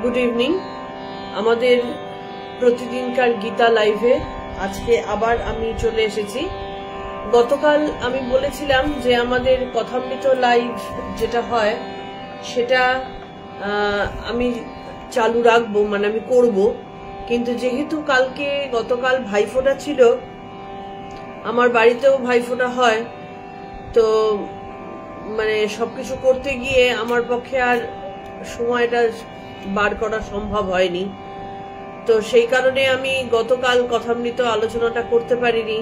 Good evening. আমাদের প্রতিদিনকার গীতা লাইভে আজকে আবার আমি চলে এসেছি। গতকাল আমি বলেছিলাম যে আমাদের কথামৃত লাইভ যেটা হয় সেটা আমি চালু রাখবো, মানে আমি করব, কিন্তু যেহেতু গতকাল ভাইফোঁটা ছিল, আমার বাড়িতেও ভাইফোঁটা হয়, তো মানে সবকিছু করতে গিয়ে আমার পক্ষে আর সময়টা বার করা সম্ভব হয়নি। তো সেই কারণে আমি গতকাল কথামৃত আলোচনাটা করতে পারিনি,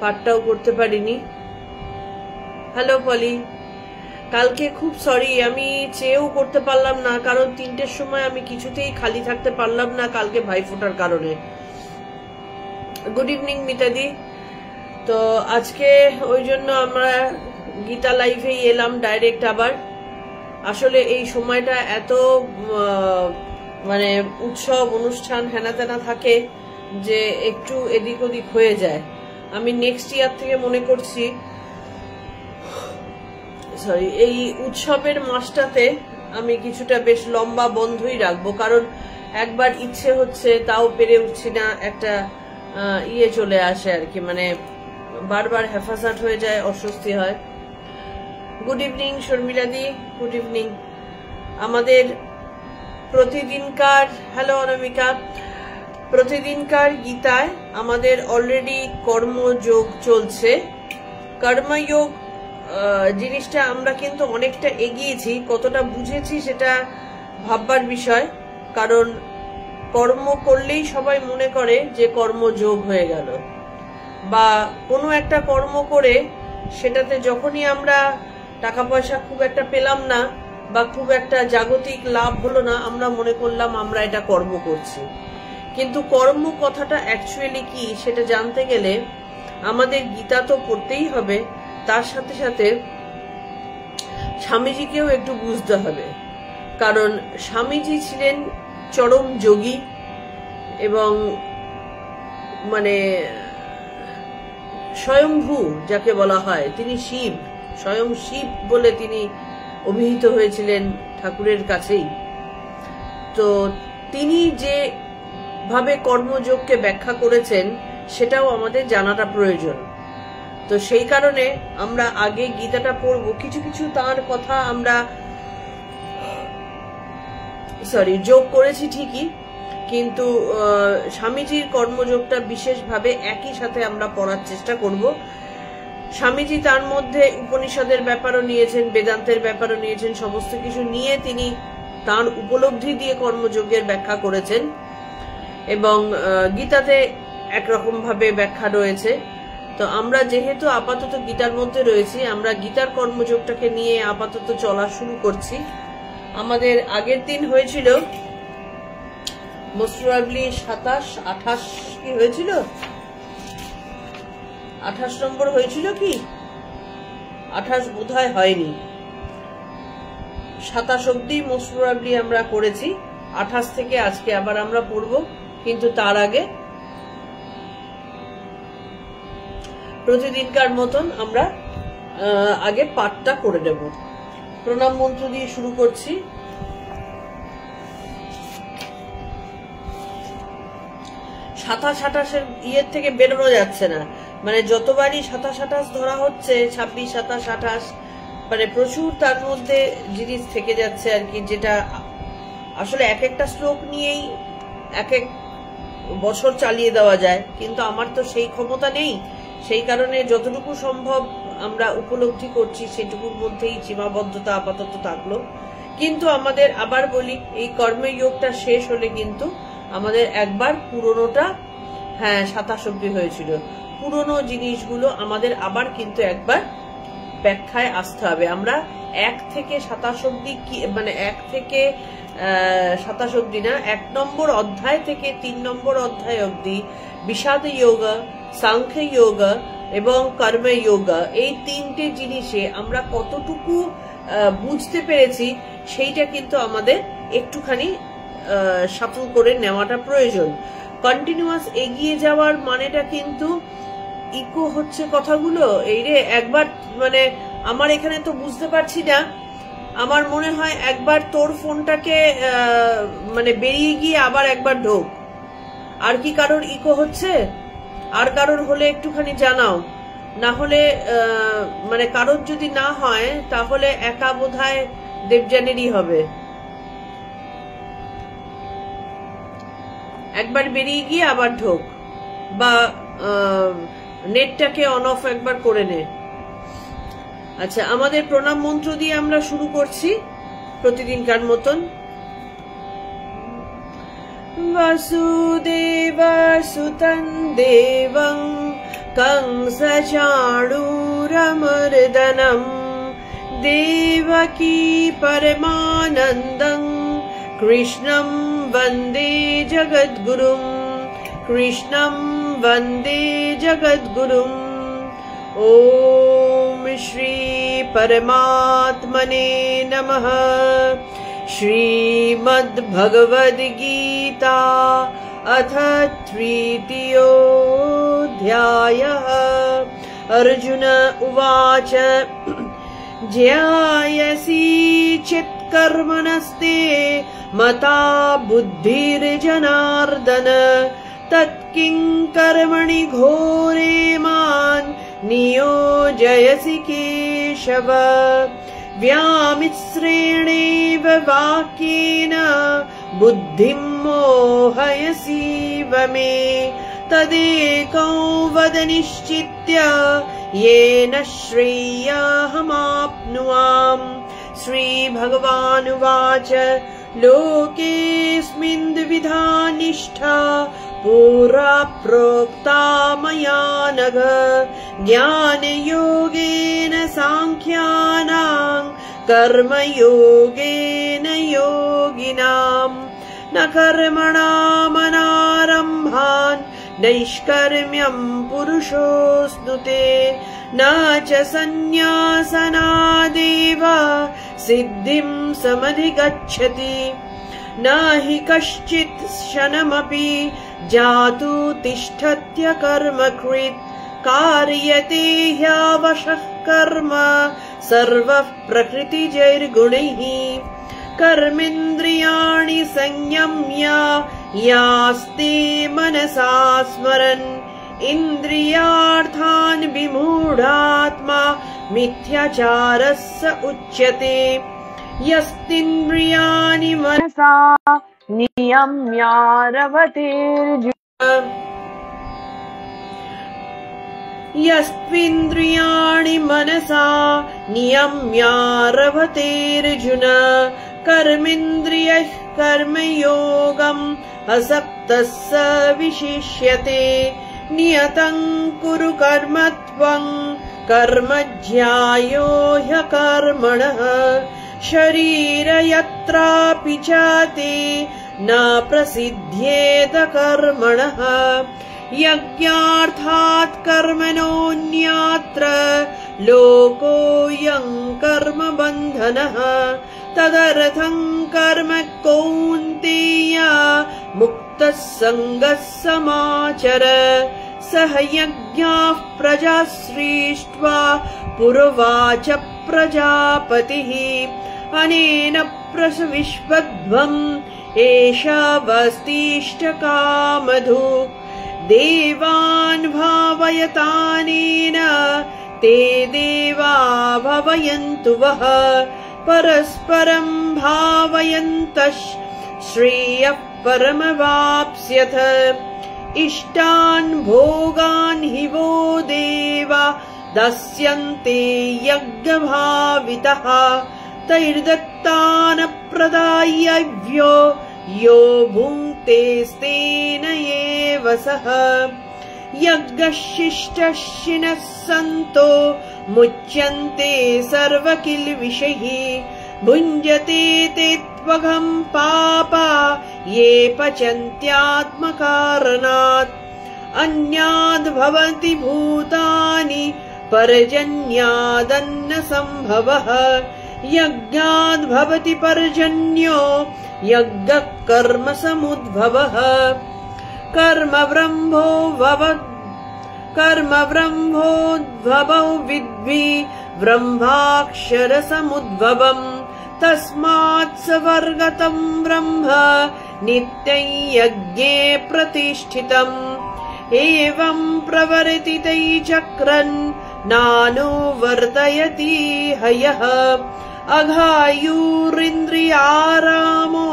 পাঠটাও করতে পারিনি। হ্যালো পলি, কালকে খুব সরি, আমি চেয়েও করতে পারলাম না, কারণ 3টের সময় আমি কিছুতেই খালি থাকতে পারলাম না কালকে ভাইফোঁটার কারণে। গুড ইভিনিং মিতাদি। তো আজকে ওই জন্য আমরা গীতা লাইভেই এলাম ডাইরেক্ট আবার। আসলে এই সময়টা এত মানে উৎসব অনুষ্ঠান হেনা তেনা থাকে যে একটু এদিক ওদিক হয়ে যায়। আমি নেক্সট ইয়ার থেকে মনে করছি, এই উৎসবের মাসটাতে আমি কিছুটা বেশ লম্বা বন্ধই রাখবো, কারণ একবার ইচ্ছে হচ্ছে তাও পেরে উঠছি না, একটা চলে আসে আর কি, মানে বারবার হেফাজত হয়ে যায়, অস্বস্তি হয়। গুড ইভিনিং শর্মিলাদি, গুড ইভিনিং। আমাদের প্রতিদিনকার, হ্যালো অনামিকা, প্রতিদিনকার গীতায় আমাদের অলরেডি কর্মযোগ চলছে। কর্মযোগ জিনিসটা আমরা কিন্তু অনেকটা এগিয়েছি, কতটা বুঝেছি সেটা ভাববার বিষয়, কারণ কর্ম করলেই সবাই মনে করে যে কর্মযোগ হয়ে গেল, বা কোনো একটা কর্ম করে সেটাতে যখনই আমরা টাকা পয়সা খুব একটা পেলাম না বা খুব একটা জাগতিক লাভ হলো না, আমরা মনে করলাম আমরা এটা কর্ম করছি। কিন্তু কর্ম কথাটা অ্যাকচুয়ালি কি সেটা জানতে গেলে আমাদের গীতা তো পড়তেই হবে, তার সাথে সাথে স্বামীজিকেও একটু বুঝতে হবে, কারণ স্বামীজি ছিলেন চরম যোগী এবং মানে স্বয়ংভূ যাকে বলা হয়, তিনি শিব, স্বয়ং শিব বলে তিনি অভিহিত হয়েছিলেন ঠাকুরের কাছেই। তো তিনি যে ভাবে কর্মযোগকে ব্যাখ্যা করেছেন সেটাও আমাদের জানাটা প্রয়োজন। তো সেই কারণে আমরা আগে গীতাটা পড়ব, কিছু কিছু তার কথা আমরা যোগ করেছি ঠিকই, কিন্তু স্বামীজির কর্মযোগটা বিশেষভাবে একই সাথে আমরা পড়ার চেষ্টা করব। স্বামীজি তার মধ্যে উপনিষদের ব্যাপারও নিয়েছেন, বেদান্তের ব্যাপারও নিয়েছেন, সমস্ত কিছু নিয়ে তিনি তার উপলব্ধি দিয়ে কর্মযোগের ব্যাখ্যা করেছেন, এবং গীতাতে একরকম ভাবে ব্যাখ্যা রয়েছে। তো আমরা যেহেতু আপাতত গীতার মধ্যে রয়েছি, আমরা গীতার কর্মযোগটাকে নিয়ে আপাতত চলা শুরু করছি। আমাদের আগের দিন হয়েছিল মোস্ট প্রবাবলি 27-28 কি হয়েছিল, 28 নম্বর হয়েছিল কি, 28 বোধহয় হয়নি, 27 অব্দি মোস্ট প্রবাবলি আমরা করেছি। 28 থেকে আজকে আবার আমরা পড়ব, কিন্তু তার আগে প্রতিদিনকার মতন আমরা আগে পাঠটা করে নেব। প্রণাম মন্ত্র দিয়ে শুরু করছি। 27-28 ইয়ের থেকে বেরোনো যাচ্ছে না, মানে যতবারই 27-28 ধরা হচ্ছে, 26-27-28, মানে প্রচুর তার মধ্যে জিনিস থেকে যাচ্ছে আর কি, যেটা আসলে এক একটা শ্লোক নিয়েই এক এক বছর চালিয়ে দেওয়া যায়, কিন্তু আমার তো সেই ক্ষমতা নেই। সেই কারণে যতটুকু সম্ভব আমরা উপলব্ধি করছি সেটুকুর মধ্যেই সীমাবদ্ধতা আপাতত থাকলো। কিন্তু আমাদের আবার বলি, এই কর্মযোগটা শেষ হলে কিন্তু আমাদের একবার পুরোনোটা, হ্যাঁ 27 অব্দি হয়েছিল, পুরোনো জিনিসগুলো আমাদের আবার কিন্তু একবার ব্যাখ্যায় আসতে হবে। আমরা 1 থেকে 27 অব্দি, মানে 1 থেকে 27 অব্দি না, 1 নম্বর অধ্যায় থেকে 3 নম্বর অধ্যায় অব্দি বিষাদ যোগ, সাংখ্য যোগ এবং কর্ম যোগ, এই 3টে জিনিসে আমরা কতটুকু বুঝতে পেরেছি সেইটা কিন্তু আমাদের একটুখানি সাফল করে নেওয়াটা প্রয়োজন। কন্টিনিউয়াস এগিয়ে যাওয়ার মানেটা কিন্তু ইকো হচ্ছে কথাগুলো, এই রে একবার, মানে আমার এখানে তো বুঝতে পারছি না আমার মনে হয় একবার তোর ফোনটাকে মানে বেরিয়ে গিয়ে আবার একবার ঢোক। আর কি কারোর ইকো হচ্ছে? আর কারোর হলে একটুখানি জানাও, না হলে মানে কারোর যদি না হয় তাহলে একা বোধহয় দেবযানেরই হবে। একবার বেরিয়ে গিয়ে আবার ঢোক, বা নেটটাকে অন অফ একবার করে নে। আচ্ছা, আমাদের প্রণাম মন্ত্র দিয়ে আমরা শুরু করছি প্রতিদিনকার মতন। বাসুদেবসুতং দেবং কংসচাণূরমর্দনম দেবকী পরমানন্দং কৃষ্ণম বন্দে জগদ্গুরুম কৃষ্ণম বন্দে জগদ্গুরুম। ওম শ্রী পরমাত্মনে নমঃ। শ্রীমদ্ ভগবদ গীতা अथ तृतीयोऽध्यायः। अर्जुन उवाच ज्ञायसि चित्कर्मणस्ते मता बुद्धिर्जनार्दन तत्किं कर्मणि घोरे मान् नियोजयसि केशव। व्यामिश्रेणेव वाक्येन बुद्धिं मोहयसीव मे तदेकं वद निश्चित्य येन श्रेयःमाप्नुयाम्। श्रीभगवानुवाच लोकेऽस्मिन् द्विविधा निष्ठा पुरा प्रोक्ता मया नघ ज्ञानयोगेन साङ्ख्यानां कर्मयोगेन योगिनाम्। न कर्मणामनारम्भान् नैष्कर्म्यम् पुरुषोऽश्नुते न च सन्न्यासनादेव सिद्धिं समधिगच्छति। न हि कश्चित् क्षणमपि जातु तिष्ठत्य कर्मकृत् कार्यते ह्यवशः कर्म सर्वः प्रकृतिजैर्गुणैः। कर्मेन्द्रियाणि संयम्य यास्ते मनसा स्मरन् इन्द्रियार्थान् विमूढात्मा मिथ्याचारः स उच्यते। यस्तिन्द्रियाणि मनसा नियम्यारभतेर्जुन यस्त्विन्द्रियाणि मनसा नियम्यारभतेर्जुन कर्मेन्द्रियैः कर्मयोगम् असक्तः स विशिष्यते। नियतं कुरु कर्म त्वं कर्म ज्यायो ह्यकर्मणः शरीरयत्रापि च ते न प्रसिद्ध्येत कर्मणः। यज्ञार्थात् कर्मणोऽन्यत्र लोकोऽयं कर्मबन्धनः तदर्थं कर्म कौन्तेय मुक्तः सङ्गः समाचर। सह यज्ञाः प्रजा सृष्ट्वा पुरोवाच प्रजापतिः अनेन प्रसविश्वध्वम् एषा वसिष्ठकामधु। देवान् भावयतानेन ते देवा भवयन्तु वः परस्परं भावयन्तः श्रेयः परमवाप्स्यथ। इष्टान् भोगान् हि वो देवा दास्यन्ते यज्ञभावितः तैर्दत्तान् प्रदायव्यो यो भुङ्क्तेस्तेन एव सः। यज्ञशिष्टशिनः सन्तो मुच्यन्ते सर्वकिल्बिषैः भुञ्जते ते त्वघं पापा ये पचन्त्यात्मकारणात्। अन्याद् भवन्ति भूतानि पर्जन्यादन्न सम्भवः यज्ञाद् भवति पर्जन्यो यज्ञः कर्म समुद्भवः। कर्म ब्रह्मोद्भवौ विद्वि ब्रह्माक्षर समुद्भवम् तस्मात् सवर्गतं ब्रह्म नित्यं यज्ञे प्रतिष्ठितम् एवं प्रवर्तितै चक्रन् नानुवर्तयति हयः अघायुरिन्द्रियारामो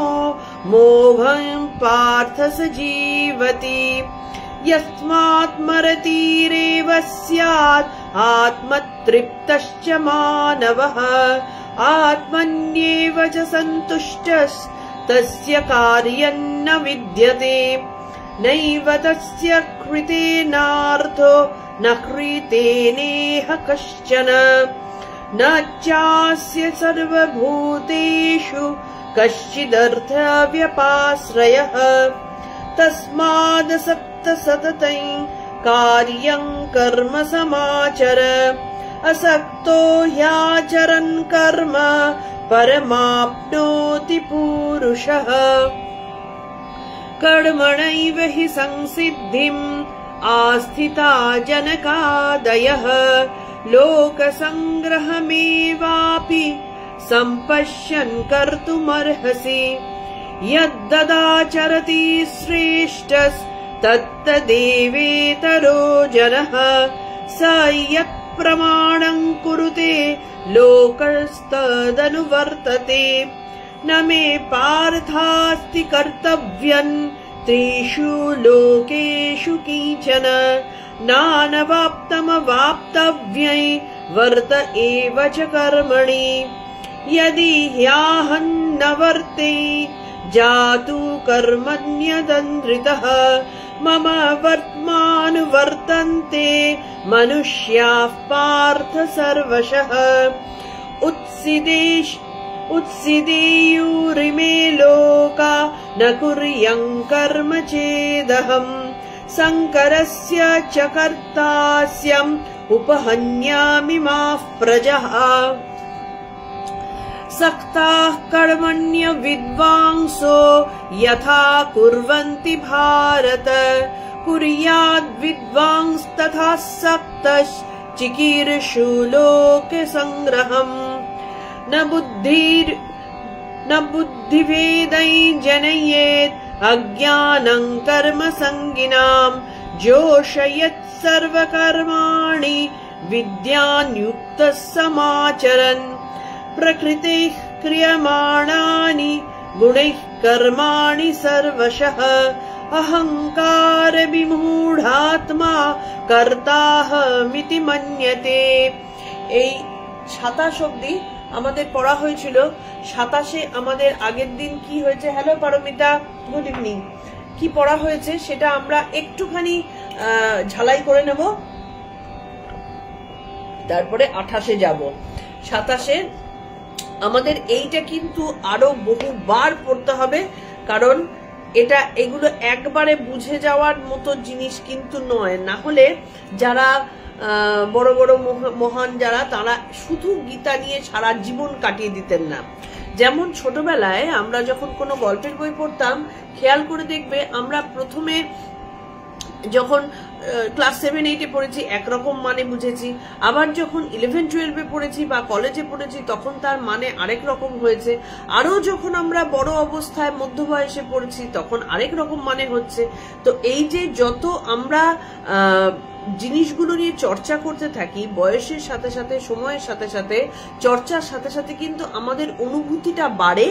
मोघं पार्थ स जीवति यस्मात् मरतिरेव स्यात् आत्मतृप्तश्च मानवः आत्मन्येव च सन्तुष्टस्तस्य कार्यं न विद्यते नैव तस्य कृतेनार्थो न कृतेनेह कश्चन न चास्य सर्वभूतेषु कश्चिदर्थव्यपाश्रयः तस्मादसक्त सततं कार्यं कर्म समाचर असक्तो ह्याचरन् कर्म परमाप्नोति पुरुषः कर्मणैव हि संसिद्धिम् आस्थिता जनकादयः लोकसंग्रहमेवापि सम्पश्यन् कर्तुमर्हसि यद्ददाचरति श्रेष्ठस्तत्तदेवेतरो जनः स यत्प्रमाणं कुरुते लोकस्तदनुवर्तते न मे पार्थास्ति कर्तव्यम् त्रिषु लोकेषु किंचन नानवाप्तमवाप्तव्यै वर्त एव च कर्मणि यदि ह्याहं न वर्ते जातु कर्मण्यदन्द्रितः मम वर्त्मानुवर्तन्ते मनुष्याः पार्थ सर्वशः उत्सिदेयुरिमे लोका न कुर्यं कर्म चेदहम् शङ्करस्य च कर्तास्यम् उपहन्यामि माः प्रजः सक्ताः कर्मण्य विद्वांसो यथा कुर्वन्ति भारत कुर्याद् विद्वांस्तथा सक्तश्चिकीर्षु लोके संग्रहम् न बुद्धिभेदै जनयेत् अज्ञानं कर्म संगिनाम् जोषयेत् सर्वकर्माणि विद्यान् युक्तः समाचरन् प्रकृतेः क्रियमाणानि गुणैः कर्माणि सर्वशः अहंकार विमूढात्मा कर्ताहमिति मन्यते। এই 27 অবধি আমাদের পড়া হয়েছিল। 27-এ আমাদের আগের দিন কি হয়েছে, হ্যালো পারমিতা, গুড ইভিনিং, কি পড়া হয়েছে সেটা আমরা একটুখানি ঝালাই করে নেব, তারপরে 28-এ যাব। 27-এ আমাদের এইটা কিন্তু আরো বহুবার পড়তে হবে, কারণ এগুলো একবারে বুঝে যাওয়ার মতো জিনিস কিন্তু নয়। না হলে যারা বড় বড় মহান যারা, তারা শুধু গীতা নিয়ে সারা জীবন কাটিয়ে দিতেন না। যেমন ছোটবেলায় আমরা যখন কোনো গল্পের বই পড়তাম, খেয়াল করে দেখবে আমরা প্রথমে যখন ক্লাস 7-8-এ পড়েছি একরকম মানে বুঝেছি, আবার যখন 11-12-এ পড়েছি বা কলেজে পড়েছি তখন তার মানে আরেক রকম হয়েছে, আরো যখন আমরা বড় অবস্থায় মধ্য বয়সে পড়েছি তখন আরেক রকম মানে হচ্ছে। তো এই যে যত আমরা জিনিসগুলো নিয়ে চর্চা করতে থাকি, বয়সের সাথে সাথে, সময়ের সাথে সাথে, চর্চার সাথে সাথে কিন্তু আমাদের অনুভূতিটা বাড়ে,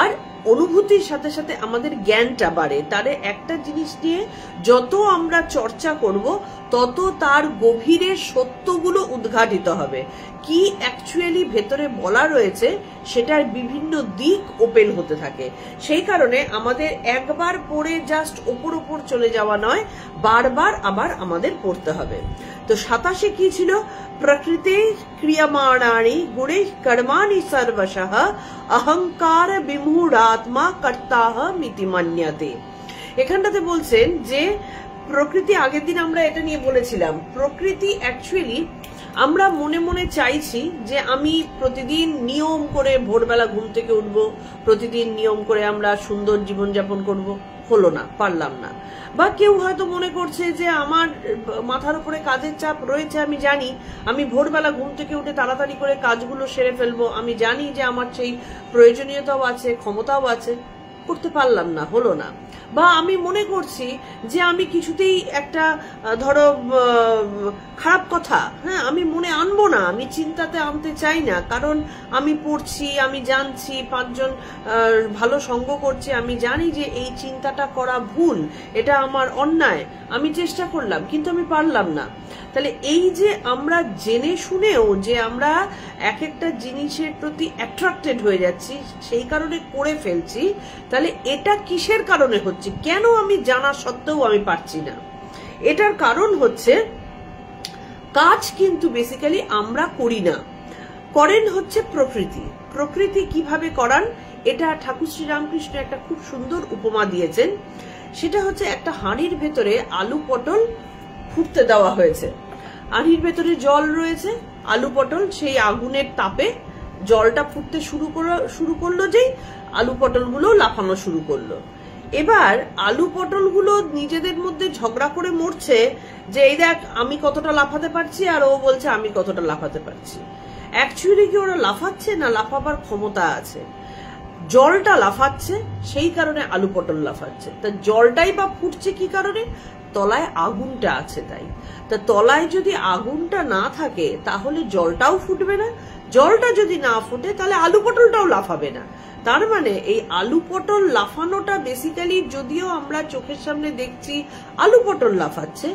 আর অনুভূতির সাথে সাথে আমাদের জ্ঞানটা বাড়ে। তারে একটা জিনিস নিয়ে যত আমরা চর্চা করব তত তার গভীরের সত্যগুলো উদ্ঘাটিত হবে, কি অ্যাকচুয়ালি ভেতরে বলা রয়েছে সেটার বিভিন্ন দিক ওপেন হতে থাকে। সেই কারণে আমাদের একবার পড়ে জাস্ট ওপর ওপর চলে যাওয়া নয়, বারবার আবার আমাদের পড়তে হবে। তো 27-এ কি ছিল, প্রকৃতে ক্রিয়মাণানি গুণে কর্মাণি সর্বশঃ অহংকার বিমূঢ়াত্মা কর্তাহ মিতি মন্যতে। এখানটাতে বলছেন যে প্রকৃতি, আগের দিন আমরা এটা নিয়ে বলেছিলাম, প্রকৃতি অ্যাকচুয়ালি আমরা মনে মনে চাইছি যে আমি প্রতিদিন নিয়ম করে ভোরবেলা ঘুম থেকে উঠবো, প্রতিদিন নিয়ম করে আমরা সুন্দর জীবনযাপন করব, হলো না, পারলাম না। বা কেউ হয়তো মনে করছে যে আমার মাথার উপরে কাজের চাপ রয়েছে, আমি জানি আমি ভোরবেলা ঘুম থেকে উঠে তাড়াতাড়ি করে কাজগুলো সেরে ফেলবো, আমি জানি যে আমার সেই প্রয়োজনীয়তাও আছে, ক্ষমতাও আছে, করতে পারলাম না, হলো না। বা আমি মনে করছি যে আমি কিছুতেই একটা ধরো খারাপ কথা, হ্যাঁ, আমি মনে আনবো না, আমি চিন্তাতে আনতে চাই না, কারণ আমি পড়ছি, আমি জানছি 5 জন ভালো সঙ্গ করছে, আমি জানি যে এই চিন্তাটা করা ভুল, এটা আমার অন্যায়, আমি চেষ্টা করলাম কিন্তু আমি পারলাম না। তাহলে এই যে আমরা জেনে শুনেও যে আমরা এক একটা জিনিসের প্রতি অ্যাট্রাক্টেড হয়ে যাচ্ছি, সেই কারণে করে ফেলছি, তাহলে এটা কিসের কারণে হচ্ছে? কেন আমি জানা সত্ত্বেও আমি পারছি না? এটার কারণ হচ্ছে কাজ কিন্তু বেসিক্যালি আমরা করি না, করেন হচ্ছে প্রকৃতি। প্রকৃতি কিভাবে করান, এটা ঠাকুর শ্রীরামকৃষ্ণ একটা খুব সুন্দর উপমা দিয়েছেন। সেটা হচ্ছে একটা হাঁড়ির ভেতরে আলু পটল ফুটতে দেওয়া হয়েছে, হাঁড়ির ভেতরে জল রয়েছে, আলু পটল সেই আগুনের তাপে জলটা ফুটতে শুরু করলো, যেই আলু পটলগুলো লাফানো শুরু করলো। এবার আলু পটলগুলো নিজেদের মধ্যে ঝগড়া করে মরছে যে এই দেখ আমি কতটা লাফাতে পারছি, আর ও বলছে আমি কতটা লাফাতে পারছি। অ্যাকচুয়ালি কি ওরা লাফাচ্ছে না লাফাবার ক্ষমতা আছে? জলটা লাফাচ্ছে, সেই কারণে আলু পটল লাফাচ্ছে। তা জলটাই বা ফুটছে কি কারণে? তলায় আগুনটা আছে তাই। তা তলায় যদি আগুনটা না থাকে তাহলে জলটাও ফুটবে না, জলটা যদি না ফুটে তাহলে আলু পটলটাও লাফাবে না। তার মানে এই আলু পটল লাফানোটা বেসিক্যালি, যদিও আমরা চোখের সামনে দেখছি আলু পটল লাফাচ্ছে,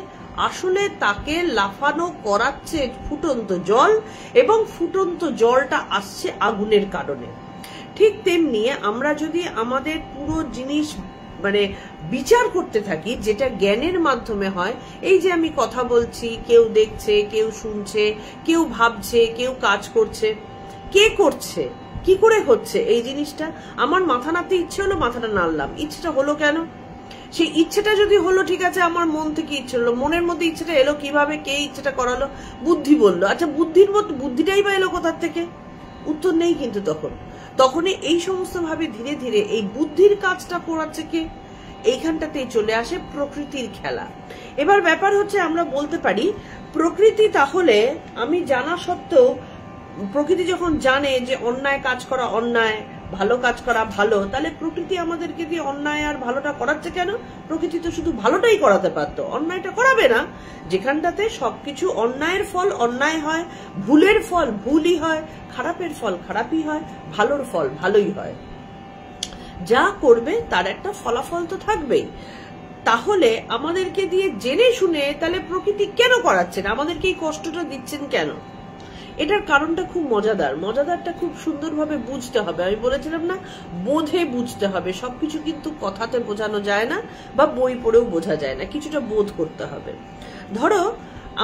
আসলে তাকে লাফানো করাচ্ছে ফুটন্ত জল, এবং ফুটন্ত জলটা আসছে আগুনের কারণে। ঠিক তেমনি আমরা যদি আমাদের পুরো জিনিস বিচার করতে থাকি, যেটা জ্ঞানের মাধ্যমে হয়, এই যে আমি কথা বলছি, কেউ দেখছে, কেউ শুনছে, কেউ ভাবছে, কেউ কাজ করছে, কে করছে, কি করে হচ্ছে এই জিনিসটা? আমার মাথা নাড়তে ইচ্ছে হলো, মাথাটা নাড়লাম, ইচ্ছেটা হলো কেন? সেই ইচ্ছেটা যদি হলো, ঠিক আছে, আমার মন থেকে ইচ্ছে হলো, মনের মধ্যে ইচ্ছেটা এলো কিভাবে, কে ইচ্ছেটা করালো? বুদ্ধি বললো। আচ্ছা, বুদ্ধিটাই বা এলো কোথার থেকে? উত্তর নেই কিন্তু তখনই এই সমস্ত ভাবে ধীরে ধীরে এই বুদ্ধির কাজটা করাচ্ছে কে? এইখানটাতেই চলে আসে প্রকৃতির খেলা। এবার ব্যাপার হচ্ছে, আমরা বলতে পারি প্রকৃতি, তাহলে আমি জানা সত্ত্বেও প্রকৃতি যখন জানে যে অন্যায় কাজ করা অন্যায়, ভালো কাজ করা ভালো, তাহলে প্রকৃতি আমাদেরকে দিয়ে অন্যায় আর ভালোটা করাচ্ছে কেন? প্রকৃতি তো শুধু ভালোটাই করাতে পারতো, অন্যায়টা করাবে না। যেখানটাতে সবকিছু অন্যায়ের ফল অন্যায় হয়, ভুলের ফল ভুলই হয়, খারাপের ফল খারাপই হয়, ভালোর ফল ভালোই হয়। যা করবে তার একটা ফলাফল তো থাকবেই। তাহলে আমাদেরকে দিয়ে জেনে শুনে তাহলে প্রকৃতি কেন করাচ্ছেন, আমাদেরকে এই কষ্টটা দিচ্ছেন কেন? এটার কারণটা খুব মজাদারটা খুব সুন্দরভাবে বুঝতে হবে। আমি বলেছিলাম না, বোধে বুঝতে হবে, সবকিছু কিন্তু কথাতে বোঝানো যায় না, বা বই পড়েও বোঝা যায় না, কিছুটা বোধ করতে হবে। ধরো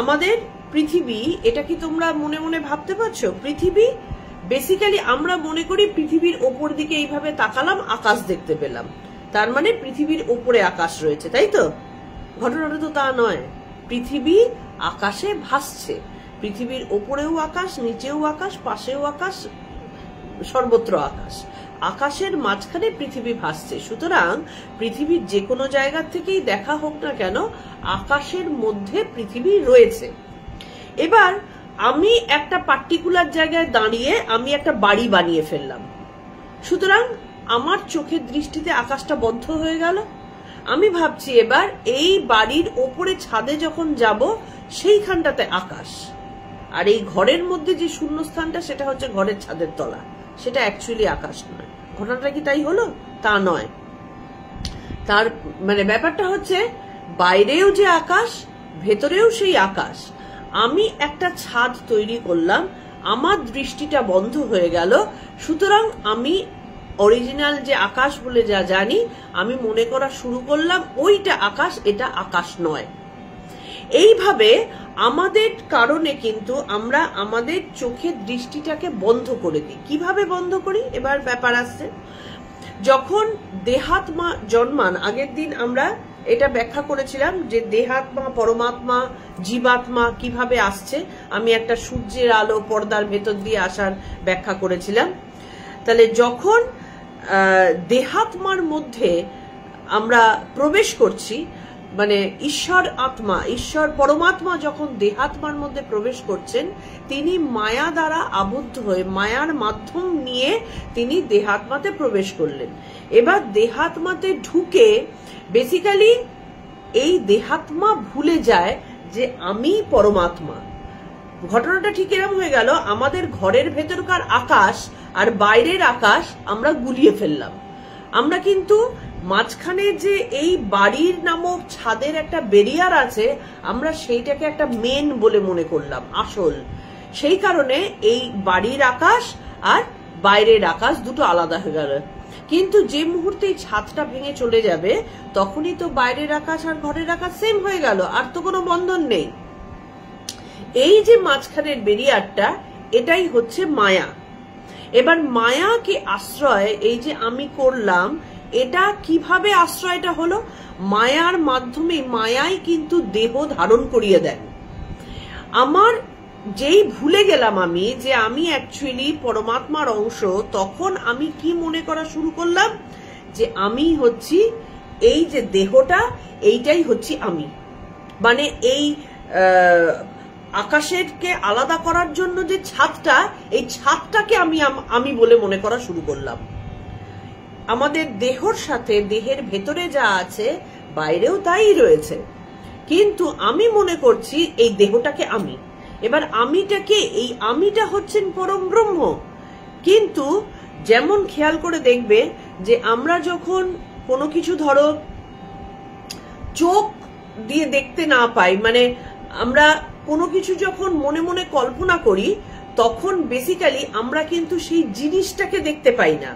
আমাদের পৃথিবী, এটা কি তোমরা মনে মনে ভাবতে পারছো? পৃথিবী বেসিক্যালি আমরা মনে করি পৃথিবীর ওপর দিকে এইভাবে তাকালাম, আকাশ দেখতে পেলাম, তার মানে পৃথিবীর ওপরে আকাশ রয়েছে, তাই তো? ঘটনাটা তো তা নয়। পৃথিবী আকাশে ভাসছে, পৃথিবীর ওপরেও আকাশ, নিচেও আকাশ, পাশেও আকাশ, সর্বত্র আকাশ, আকাশের মাঝখানে পৃথিবী ভাসছে। সুতরাং পৃথিবীর যে কোনো জায়গা থেকেই দেখা হোক না কেন, আকাশের মধ্যে পৃথিবী রয়েছে। এবার আমি একটা পার্টিকুলার জায়গায় দাঁড়িয়ে আমি একটা বাড়ি বানিয়ে ফেললাম, সুতরাং আমার চোখের দৃষ্টিতে আকাশটা বদ্ধ হয়ে গেল। আমি ভাবছি এবার এই বাড়ির ওপরে ছাদে যখন যাব, সেইখানটাতে আকাশ, আর এই ঘরের মধ্যে যে শূন্যস্থানটা, সেটা হচ্ছে ঘরের ছাদের তলা, সেটা অ্যাকচুয়ালি আকাশ নয়। ঘটনাটা কি তাই হলো? তা নয়। তার ব্যাপারটা হচ্ছে, বাইরেও যে আকাশ, ভেতরেও সেই আকাশ। আমি একটা ছাদ তৈরি করলাম, আমার দৃষ্টিটা বন্ধ হয়ে গেল, সুতরাং আমি অরিজিনাল যে আকাশ বলে যা জানি, আমি মনে করা শুরু করলাম ওইটা আকাশ, এটা আকাশ নয়। এইভাবে আমাদের কারণে কিন্তু আমরা আমাদের চোখের দৃষ্টিটাকে বন্ধ করে দিই। কিভাবে বন্ধ করি? এবার ব্যাপার আসছে, যখন দেহাত্মা জন্মান, আগের দিন আমরা এটা ব্যাখ্যা করেছিলাম যে দেহাত্মা, পরমাত্মা, জীবাত্মা কিভাবে আসছে। আমি একটা সূর্যের আলো পর্দার ভেতর দিয়ে আসার ব্যাখ্যা করেছিলাম। তাহলে যখন দেহাত্মার মধ্যে আমরা প্রবেশ করছি, মানে ঈশ্বর আত্মা, ঈশ্বর পরমাত্মা যখন দেহাত্মার মধ্যে প্রবেশ করছেন, তিনি মায়া দ্বারা আবদ্ধ হয়ে মায়ার মাধ্যম নিয়ে তিনি দেহাত্মাতে প্রবেশ করলেন। এবার দেহাত্মাতে ঢুকে বেসিক্যালি এই দেহাত্মা ভুলে যায় যে আমি পরমাত্মা। ঘটনাটা ঠিক এরকম হয়ে গেল, আমাদের ঘরের ভেতরকার আকাশ আর বাইরের আকাশ আমরা গুলিয়ে ফেললাম। আমরা কিন্তু মাঝখানে যে এই বাড়ির নামক ছাদের একটা ব্যারিয়ার আছে, আমরা সেইটাকে একটা মেন বলে মনে করলাম আসল। সেই কারণে এই বাড়ির আকাশ আর বাইরের আকাশ দুটো আলাদা হয়ে গেল। কিন্তু যে মুহূর্তে এই ছাদটা ভেঙে চলে যাবে, তখনই তো বাইরের আকাশ আর ঘরের আকাশ সেম হয়ে গেল, আর তো কোনো বন্ধন নেই। এই যে মাঝখানের ব্যারিয়ারটা, এটাই হচ্ছে মায়া। এবার মায়াকে আশ্রয় এই যে আমি করলাম, এটা কিভাবে আশ্রয়টা হলো? মায়ার মাধ্যমে মায়াই কিন্তু দেহ ধারণ করিয়ে দেন। আমার যেই ভুলে গেলাম আমি যে আমি অ্যাকচুয়ালি পরমাত্মার অংশ, তখন আমি কি মনে করা শুরু করলাম যে আমি হচ্ছি এই যে দেহটা, এইটাই হচ্ছি আমি। মানে এই আকাশেরকে আলাদা করার জন্য যে ছাদটা, এই ছাদটাকে আমি বলে মনে করা শুরু করলাম। আমাদের দেহর সাথে দেহের ভেতরে যা আছে বাইরেও তাই রয়েছে, কিন্তু আমি মনে করছি এই দেহটাকে আমি। এবার আমিটাকে, এই আমিটা হচ্ছেন পরম ব্রহ্ম। কিন্তু যেমন খেয়াল করে দেখবে যে আমরা যখন কোনো কিছু ধরো চোখ দিয়ে দেখতে না পাই, মানে আমরা কোনো কিছু যখন মনে মনে কল্পনা করি, তখন বেসিক্যালি আমরা কিন্তু সেই জিনিসটাকে দেখতে পাই না।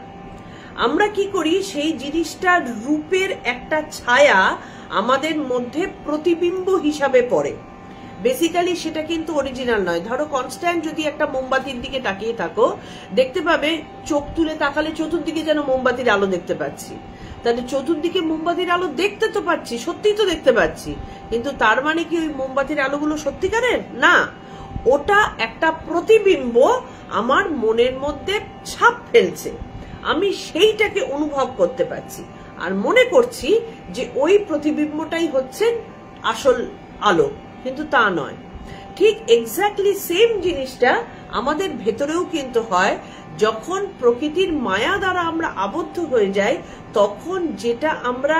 আমরা কি করি, সেই জিনিসটার রূপের একটা ছায়া আমাদের মধ্যে প্রতিবিম্ব হিসাবে পড়ে। বেসিক্যালি সেটা কিন্তু অরিজিনাল নয়। ধরো কনস্ট্যান্ট যদি একটা মোমবাতির দিকে তাকিয়ে থাকো, দেখতে পাবে চোখ তুলে তাকালে চতুর্দিকে যেন মোমবাতির আলো দেখতে পাচ্ছি। তাহলে চতুর্দিকে মোমবাতির আলো দেখতে তো পাচ্ছি, সত্যিই তো দেখতে পাচ্ছি, কিন্তু তার মানে কি ওই মোমবাতির আলোগুলো সত্যিকারের না? ওটা একটা প্রতিবিম্ব আমার মনের মধ্যে ছাপ ফেলছে, আমি সেইটাকে অনুভব করতে পারছি আর মনে করছি যে ওই প্রতিবিম্বটাই হচ্ছে আসল আলো, কিন্তু তা নয়। ঠিক এক্স্যাক্টলি সেম জিনিসটা আমাদের ভেতরেও কিন্তু হয়। যখন প্রকৃতির মায়া দ্বারা আমরা আবদ্ধ হয়ে যাই, তখন যেটা আমরা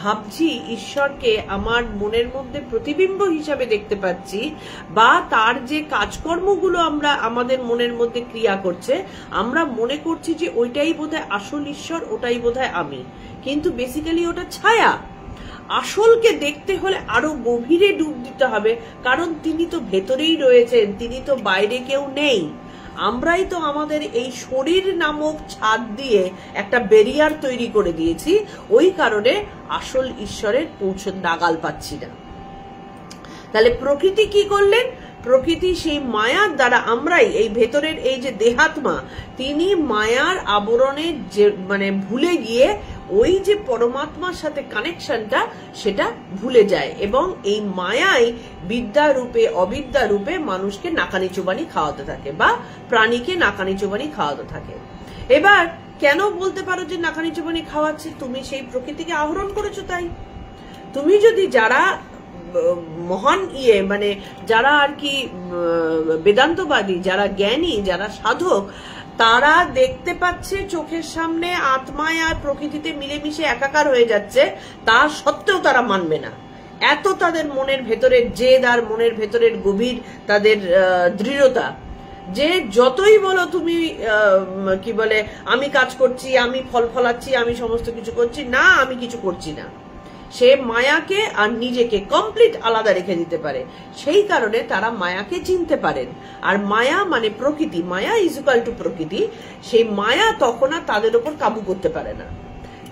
ভাবছি ঈশ্বরকে আমার মনের মধ্যে প্রতিবিম্ব হিসাবে দেখতে পাচ্ছি, বা তার যে কাজকর্মগুলো আমরা আমাদের মনের মধ্যে ক্রিয়া করছে, আমরা মনে করছি যে ওইটাই বোধহয় আসল ঈশ্বর, ওটাই বোধহয় আমি, কিন্তু বেসিক্যালি ওটা ছায়া। আসলকে দেখতে হলে আরো গভীরে ডুব দিতে হবে, কারণ তিনি তো ভেতরেই রয়েছেন, তিনি তো বাইরে কেউ নেই। আমরাই তো আমাদের এই শরীর নামক ছাদ দিয়ে একটা ব্যারিয়ার তৈরি করে দিয়েছি, ওই কারণে আসল ঈশ্বরের নাগাল পাচ্ছি না। তাহলে প্রকৃতি কি করলেন? প্রকৃতি সেই মায়ার দ্বারা আমরাই এই ভেতরের এই যে দেহাত্মা, তিনি মায়ার আবরণে যে মানে ভুলে গিয়ে ওই যে পরমাত্মার সাথে কানেকশনটা সেটা ভুলে যায়, এবং এই মায়াই বিদ্যা রূপে অবিদ্যা রূপে মানুষকে নাকানি চুবানি খাওয়াতে থাকে, বা প্রাণীকে নাকানি চুবানি খাওয়াতে থাকে। এবার কেন বলতে পারো যে নাকানি চুবানি খাওয়াচ্ছে? তুমি সেই প্রকৃতিকে আহরণ করেছো। তাই তুমি যদি যারা মহান মানে যারা আর কি বেদান্তবাদী, যারা জ্ঞানী, যারা সাধক, তারা দেখতে পাচ্ছে চোখের সামনে আত্মায় আর প্রকৃতিতে মিলেমিশে একাকার হয়ে যাচ্ছে, তা সত্ত্বেও তারা মানবে না। এত তাদের মনের ভেতরের জেদ আর মনের ভেতরের গভীর তাদের দৃঢ়তা, যে যতই বলো তুমি কি বলে আমি কাজ করছি, আমি ফল ফলাচ্ছি, আমি সমস্ত কিছু করছি, না আমি কিছু করছি না। সে মায়াকে আর নিজেকে কমপ্লিট আলাদা রেখে দিতে পারে, সেই কারণে তারা মায়াকে চিনতে পারেন। আর মায়া মানে প্রকৃতি, মায়া ইজ ইকুয়াল টু প্রকৃতি। সেই মায়া তখন আর তাদের উপর কাবু করতে পারে না।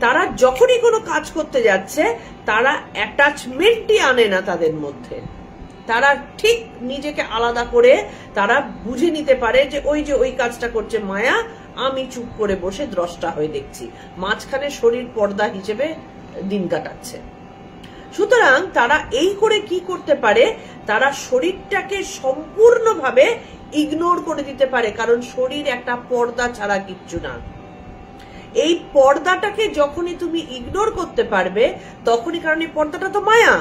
তারা যখনই কোনো কাজ করতে যাচ্ছে, তারা অ্যাটাচমেন্টই আনে না তাদের মধ্যে। তারা ঠিক নিজেকে আলাদা করে তারা বুঝে নিতে পারে যে ওই কাজটা করছে মায়া, আমি চুপ করে বসে দ্রষ্টা হয়ে দেখছি, মাঝখানে শরীর পর্দা হিসেবে দিন কাটাচ্ছে। সুতরাং তারা এই করে কি করতে পারে, তারা শরীরটাকে সম্পূর্ণভাবে ইগনোর করে দিতে পারে, কারণ শরীর একটা পর্দা ছাড়া কিচ্ছু না। এই পর্দাটাকে যখনই তুমি ইগনোর করতে পারবে তখনই, কারণ এই পর্দাটা তো মায়া,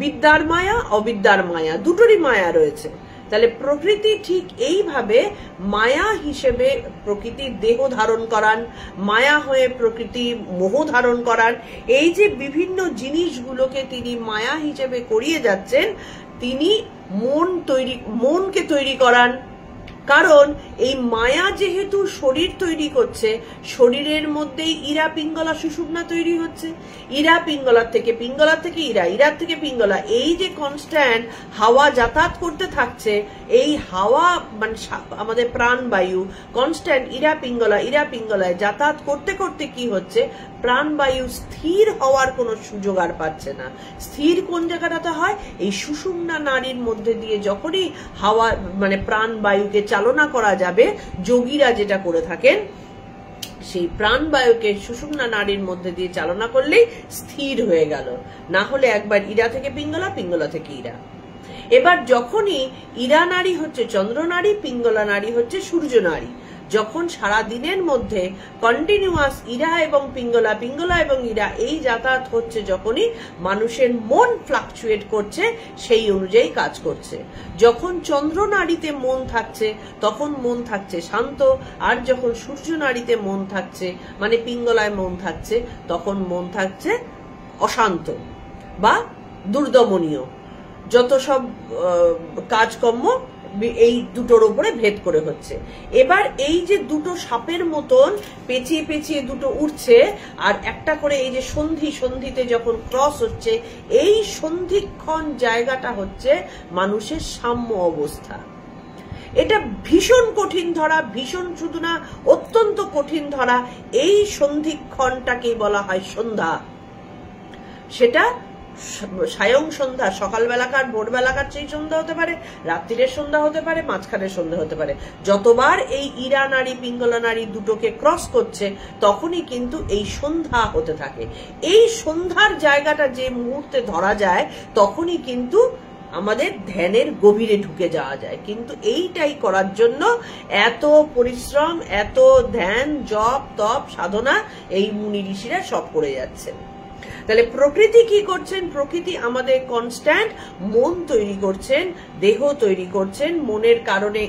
বিদ্যার মায়া অবিদ্যার মায়া, দুটোরই মায়া রয়েছে। তাহলে প্রকৃতি ঠিক এইভাবে মায়া হিসেবে প্রকৃতির দেহ ধারণ করান, মায়া হয়ে প্রকৃতি মোহ ধারণ করান। এই যে বিভিন্ন জিনিসগুলোকে তিনি মায়া হিসেবে করিয়ে যাচ্ছেন, তিনি মনকে তৈরি করান। কারণ এই মায়া যেহেতু শরীর তৈরি করছে, শরীরের মধ্যেই ইরা পিঙ্গলা সুষুম্না তৈরি হচ্ছে, ইরা পিঙ্গলার থেকে ইরা, ইরার থেকে পিঙ্গলা, এই যে কনস্ট্যান্ট হাওয়া যাতায়াত করতে থাকছে, এই হাওয়া মানে আমাদের প্রাণবায়ু কনস্ট্যান্ট ইরা পিঙ্গলায় যাতায়াত করতে করতে কি হচ্ছে, প্রাণবায়ু স্থির হওয়ার কোনো সুযোগ আর পাচ্ছে না। স্থির কোন জায়গাটাতে হয়, এই সুষুম্না নাড়ির মধ্যে দিয়ে যখনই হাওয়া মানে প্রাণবায়ুকে চালনা করা যাবে, যোগীরা যেটা করে থাকেন, সেই প্রাণবায়ুকে সুষুম্না নাড়ির মধ্যে দিয়ে চালনা করলেই স্থির হয়ে গেল। না হলে একবার ইরা থেকে পিঙ্গলা, পিঙ্গলা থেকে ইরা। এবার যখনই ইরা নাড়ি হচ্ছে চন্দ্র নাড়ি, পিঙ্গলা নাড়ি হচ্ছে সূর্য নাড়ি, যখন সারা দিনের মধ্যে কন্টিনিউয়াস ইরা এবং পিঙ্গলা, পিঙ্গলা এবং ইরা এই যাতায়াত হচ্ছে, যখনই মানুষের মন ফ্লাকচুয়েট করছে সেই অনুযায়ী কাজ করছে। যখন চন্দ্র নাড়িতে মন থাকছে তখন মন থাকছে শান্ত, আর যখন সূর্য নাড়িতে মন থাকছে মানে পিঙ্গলায় মন থাকছে তখন মন থাকছে অশান্ত বা দুর্দমনীয়। যত সব কাজকর্ম এই দুটোর উপরে ভেদ করে হচ্ছে। এবার এই যে দুটো সাপের মতন পেঁচিয়ে পেঁচিয়ে দুটো উঠছে, আর একটা করে এই যে সন্ধিতে যখন ক্রস হচ্ছে, এই সন্ধিক্ষণ জায়গাটা হচ্ছে মানুষের সাম্য অবস্থা। এটা ভীষণ কঠিন ধরা, ভীষণ শুধু না অত্যন্ত কঠিন ধরা। এই সন্ধিক্ষণটাকেই বলা হয় সন্ধ্যা। সেটা সায়ং সন্ধ্যা, সকালবেলাকার ভোরবেলাকার সেই সন্ধ্যা হতে পারে, রাত্রিরের সন্ধ্যা হতে পারে, মাঝখানের সন্ধ্যা হতে পারে। যতবার এই ইরা নারী পিঙ্গলা নারী দুটোকে ক্রস করছে তখনই কিন্তু এই সন্ধ্যা হতে থাকে। এই সন্ধ্যার জায়গাটা যে মুহূর্তে ধরা যায় তখনই কিন্তু আমাদের ধ্যানের গভীরে ঢুকে যাওয়া যায়। কিন্তু এইটাই করার জন্য এত পরিশ্রম, এত ধ্যান, জপ, তপ, সাধনা এই মুনি ঋষিরা সব করে যাচ্ছেন। তাহলে প্রকৃতি কি করছেন, প্রকৃতি আমাদের কনস্ট্যান্ট মন তৈরি করছেন, দেহ তৈরি করছেন, মনের কারণে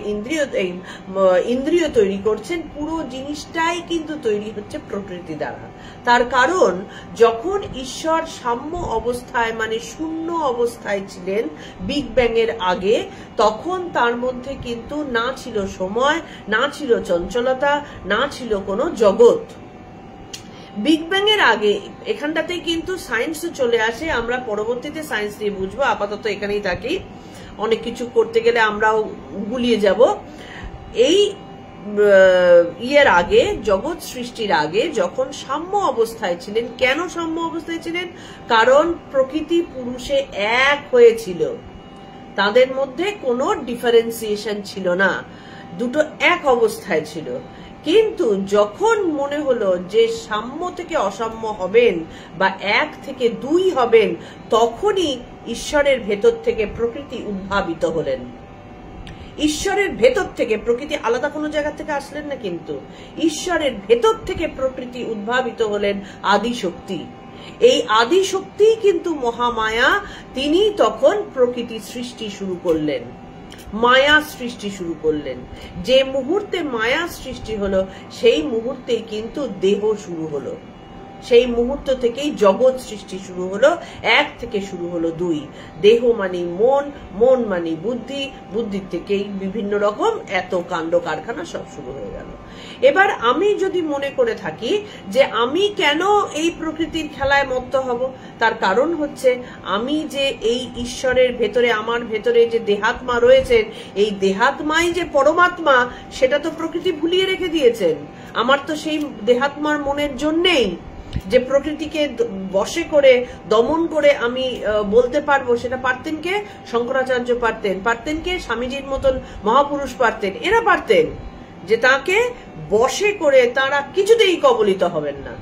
ইন্দ্রিয় তৈরি করছেন। পুরো জিনিসটাই কিন্তু তৈরি হচ্ছে প্রকৃতি দ্বারা। তার কারণ যখন ঈশ্বর সাম্য অবস্থায় মানে শূন্য অবস্থায় ছিলেন বিগ ব্যাং এর আগে, তখন তার মধ্যে কিন্তু না ছিল সময়, না ছিল চঞ্চলতা, না ছিল কোনো জগৎ। বিগ ব্যাং এর আগে এখানটাতেই কিন্তু সায়েন্সও চলে আসে। আমরা পরবর্তীতে সায়েন্স দিয়ে বুঝবো, আপাতত এখানেই থাকি, অনেক কিছু করতে গেলে আমরাও গুলিয়ে যাব। এই ইয়ের আগে, জগৎ সৃষ্টির আগে যখন সাম্য অবস্থায় ছিলেন, কেন সাম্য অবস্থায় ছিলেন? কারণ প্রকৃতি পুরুষে এক হয়েছিল, তাদের মধ্যে কোনো ডিফারেন্সিয়েশন ছিল না, দুটো এক অবস্থায় ছিল। কিন্তু যখন মনে হলো যে সাম্য থেকে অসাম্য হবেন বা এক থেকে দুই হবেন, তখনই ঈশ্বরের ভেতর থেকে প্রকৃতি উদ্ভাবিত হলেন। ঈশ্বরের ভেতর থেকে প্রকৃতি আলাদা কোনো জায়গা থেকে আসলেন না, কিন্তু ঈশ্বরের ভেতর থেকে প্রকৃতি উদ্ভাবিত হলেন আদিশক্তি। এই আদিশক্তি কিন্তু মহামায়া, তিনি তখন প্রকৃতি সৃষ্টি শুরু করলেন, মায়া সৃষ্টি শুরু করলেন। যে মুহূর্তে মায়া সৃষ্টি হলো সেই মুহূর্তেই কিন্তু দেহ শুরু হলো, সেই মুহূর্ত থেকেই জগৎ সৃষ্টি শুরু হলো। এক থেকে শুরু হলো দুই, দেহ মানে মন, মন মানে বুদ্ধি, বুদ্ধির থেকেই বিভিন্ন রকম এত কাণ্ড কারখানা সব শুরু হয়ে গেল। এবার আমি যদি মনে করে থাকি যে আমি কেন এই প্রকৃতির খেলায় মত্ত হব, তার কারণ হচ্ছে আমি যে এই ঈশ্বরের ভেতরে, আমার ভেতরে যে দেহাত্মা রয়েছেন, এই দেহাত্মাই যে পরমাত্মা সেটা তো প্রকৃতি ভুলিয়ে রেখে দিয়েছেন। আমার তো সেই দেহাত্মার মনের জন্যেই যে প্রকৃতিকে বশে করে দমন করে আমি বলতে পারবো, সেটা পারতেন কে? শঙ্করাচার্য পারতেন। পারতেন কে? স্বামীজির মতন মহাপুরুষ পারতেন। এরা পারতেন যে তাকে বশে করে তারা কিছুতেই কবলিত হবেন না।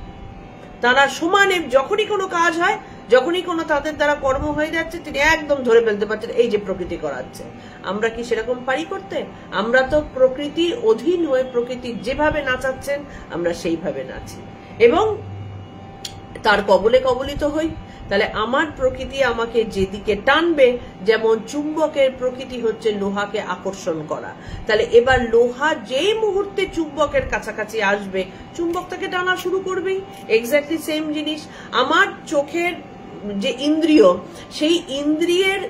তারা সমানে যখনই কোনো কাজ হয়, যখনই কোনো তাদের দ্বারা কর্ম হয়ে যাচ্ছে তিনি একদম ধরে ফেলতে পারছেন এই যে প্রকৃতি করাচ্ছে। আমরা কি সেরকম পারি করতে? আমরা তো প্রকৃতির অধীন হয়ে প্রকৃতি যেভাবে নাচাচ্ছেন আমরা সেইভাবে নাচি এবং তার কবলে কবলিত হই। তাহলে আমার প্রকৃতি আমাকে যেদিকে টানবে, যেমন চুম্বকের প্রকৃতি হচ্ছে লোহাকে আকর্ষণ করা, তাহলে এবার লোহা যেই মুহূর্তে চুম্বকের কাছাকাছি আসবে চুম্বক তাকে টানা শুরু করবেই। এক্স্যাক্টলি সেম জিনিস আমার চোখের যে ইন্দ্রিয়, সেই ইন্দ্রিয়ের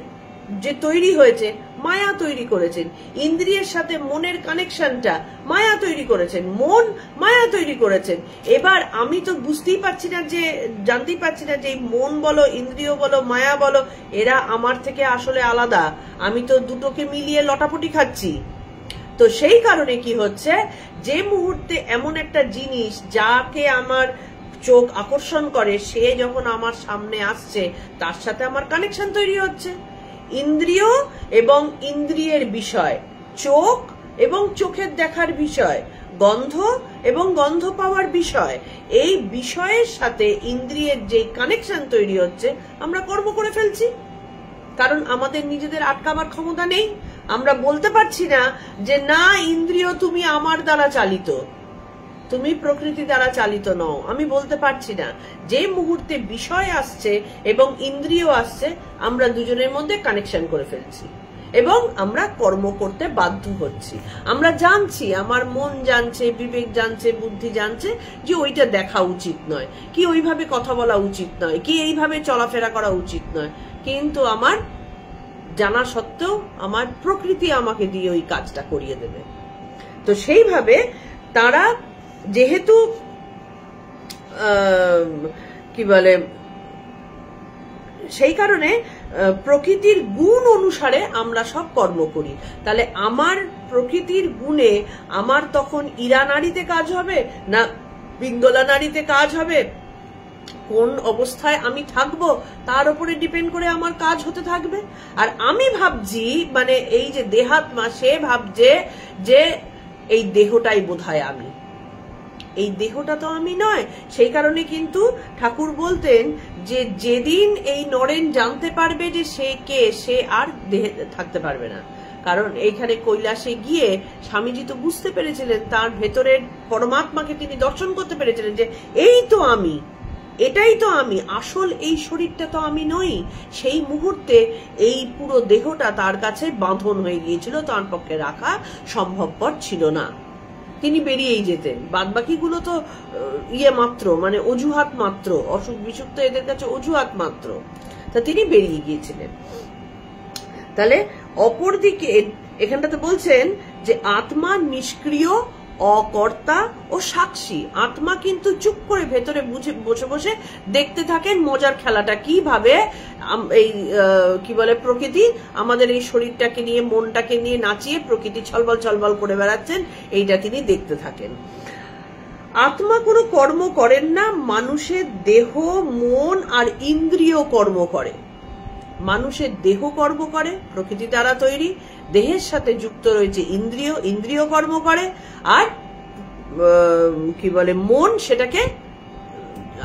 যে তৈরি হয়েছে মায়া তৈরি করেছেন, ইন্দ্রিয়ের সাথে মনের কানেকশনটা মায়া তৈরি করেছেন, মন মায়া তৈরি করেছেন। এবার আমি তো বুঝতেই পারছি না, যে জানতেই পারছি না যে এই মন বলো, ইন্দ্রিয় বলো, মায়া বলো, এরা আমার থেকে আসলে আলাদা। আমি তো দুটোকে মিলিয়ে লটাপটি খাচ্ছি। তো সেই কারণে কি হচ্ছে, যে মুহূর্তে এমন একটা জিনিস যাকে আমার চোখ আকর্ষণ করে সে যখন আমার সামনে আসছে তার সাথে আমার কানেকশন তৈরি হচ্ছে। ইন্দ্রিয় এবং ইন্দ্রিয়ের বিষয়, চোখ এবং চোখের দেখার বিষয়, গন্ধ এবং গন্ধ পাওয়ার বিষয়, এই বিষয়ের সাথে ইন্দ্রিয়ের যে কানেকশন তৈরি হচ্ছে আমরা কর্ম করে ফেলছি। কারণ আমাদের নিজেদের আটকাবার ক্ষমতা নেই। আমরা বলতে পারছি না যে না ইন্দ্রিয় তুমি আমার দ্বারা চালিত, তুমি প্রকৃতি দ্বারা চালিত নও। আমি বলতে পারছি না। যে মুহূর্তে বিষয় আসছে এবং ইন্দ্রিয় আসছে আমরা দুজনের মধ্যে কানেকশন করে ফেলছি এবং আমরা কর্ম করতে বাধ্য হচ্ছি। আমরা জানছি, আমার মন জানছে, বিবেক জানছে, বুদ্ধি জানছে যে ওইটা দেখা উচিত নয়, কি ওইভাবে কথা বলা উচিত নয়, কি এইভাবে চলাফেরা করা উচিত নয়, কিন্তু আমার জানা সত্ত্বেও আমার প্রকৃতি আমাকে দিয়ে ওই কাজটা করিয়ে দেবে। তো সেইভাবে তারা যেহেতু কি বলে, সেই কারণে প্রকৃতির গুণ অনুসারে আমরা সব কর্ম করি। তাহলে আমার প্রকৃতির গুণে আমার তখন ইরা নারীতে কাজ হবে না পিঙ্গলা নারীতে কাজ হবে, কোন অবস্থায় আমি থাকবো তার উপরে ডিপেন্ড করে আমার কাজ হতে থাকবে। আর আমি ভাবছি, মানে এই যে দেহাত্মা, সে ভাবছে যে এই দেহটাই বোধহয় আমি, এই দেহটা তো আমি নয়। সেই কারণে কিন্তু ঠাকুর বলতেন যে যেদিন এই নরেন জানতে পারবে যে সে কে, সে আর দেহে থাকতে পারবে না। কারণ এইখানে কৈলাসে গিয়ে স্বামীজি তো বুঝতে পেরেছিলেন, তার ভেতরের পরমাত্মাকে তিনি দর্শন করতে পেরেছিলেন যে এই তো আমি, এটাই তো আমি, আসল এই শরীরটা তো আমি নই। সেই মুহূর্তে এই পুরো দেহটা তার কাছে বাঁধন হয়ে গিয়েছিল, তার পক্ষে রাখা সম্ভবপর ছিল না। তিনি বেরিয়েই যেতেন। বাদবাকিগুলো তো মাত্র, মানে অজুহাত মাত্র, অসুখ বিসুখ তো এদের কাছে অজুহাত মাত্র। তা তিনি বেরিয়ে গিয়েছিলেন। তাহলে অপরদিকে এখানটাতে বলছেন যে আত্মা নিষ্ক্রিয়, অকর্তা ও সাক্ষী। আত্মা কিন্তু চুপ করে ভেতরে বসে বসে দেখতে থাকেন মজার খেলাটা, কিভাবে এই কি বলে প্রকৃতি আমাদের এই শরীরটাকে নিয়ে, মনটাকে নিয়ে নাচিয়ে প্রকৃতি ছলবল ছলবল করে বেড়াচ্ছেন, এইটা তিনি দেখতে থাকেন। আত্মা কোনো কর্ম করেন না, মানুষের দেহ, মন আর ইন্দ্রিয় কর্ম করে। মানুষের দেহ কর্ম করে, প্রকৃতি দ্বারা তৈরি, দেহের সাথে যুক্ত রয়েছে ইন্দ্রিয়, ইন্দ্রিয় কর্ম করে, আর কি বলে মন সেটাকে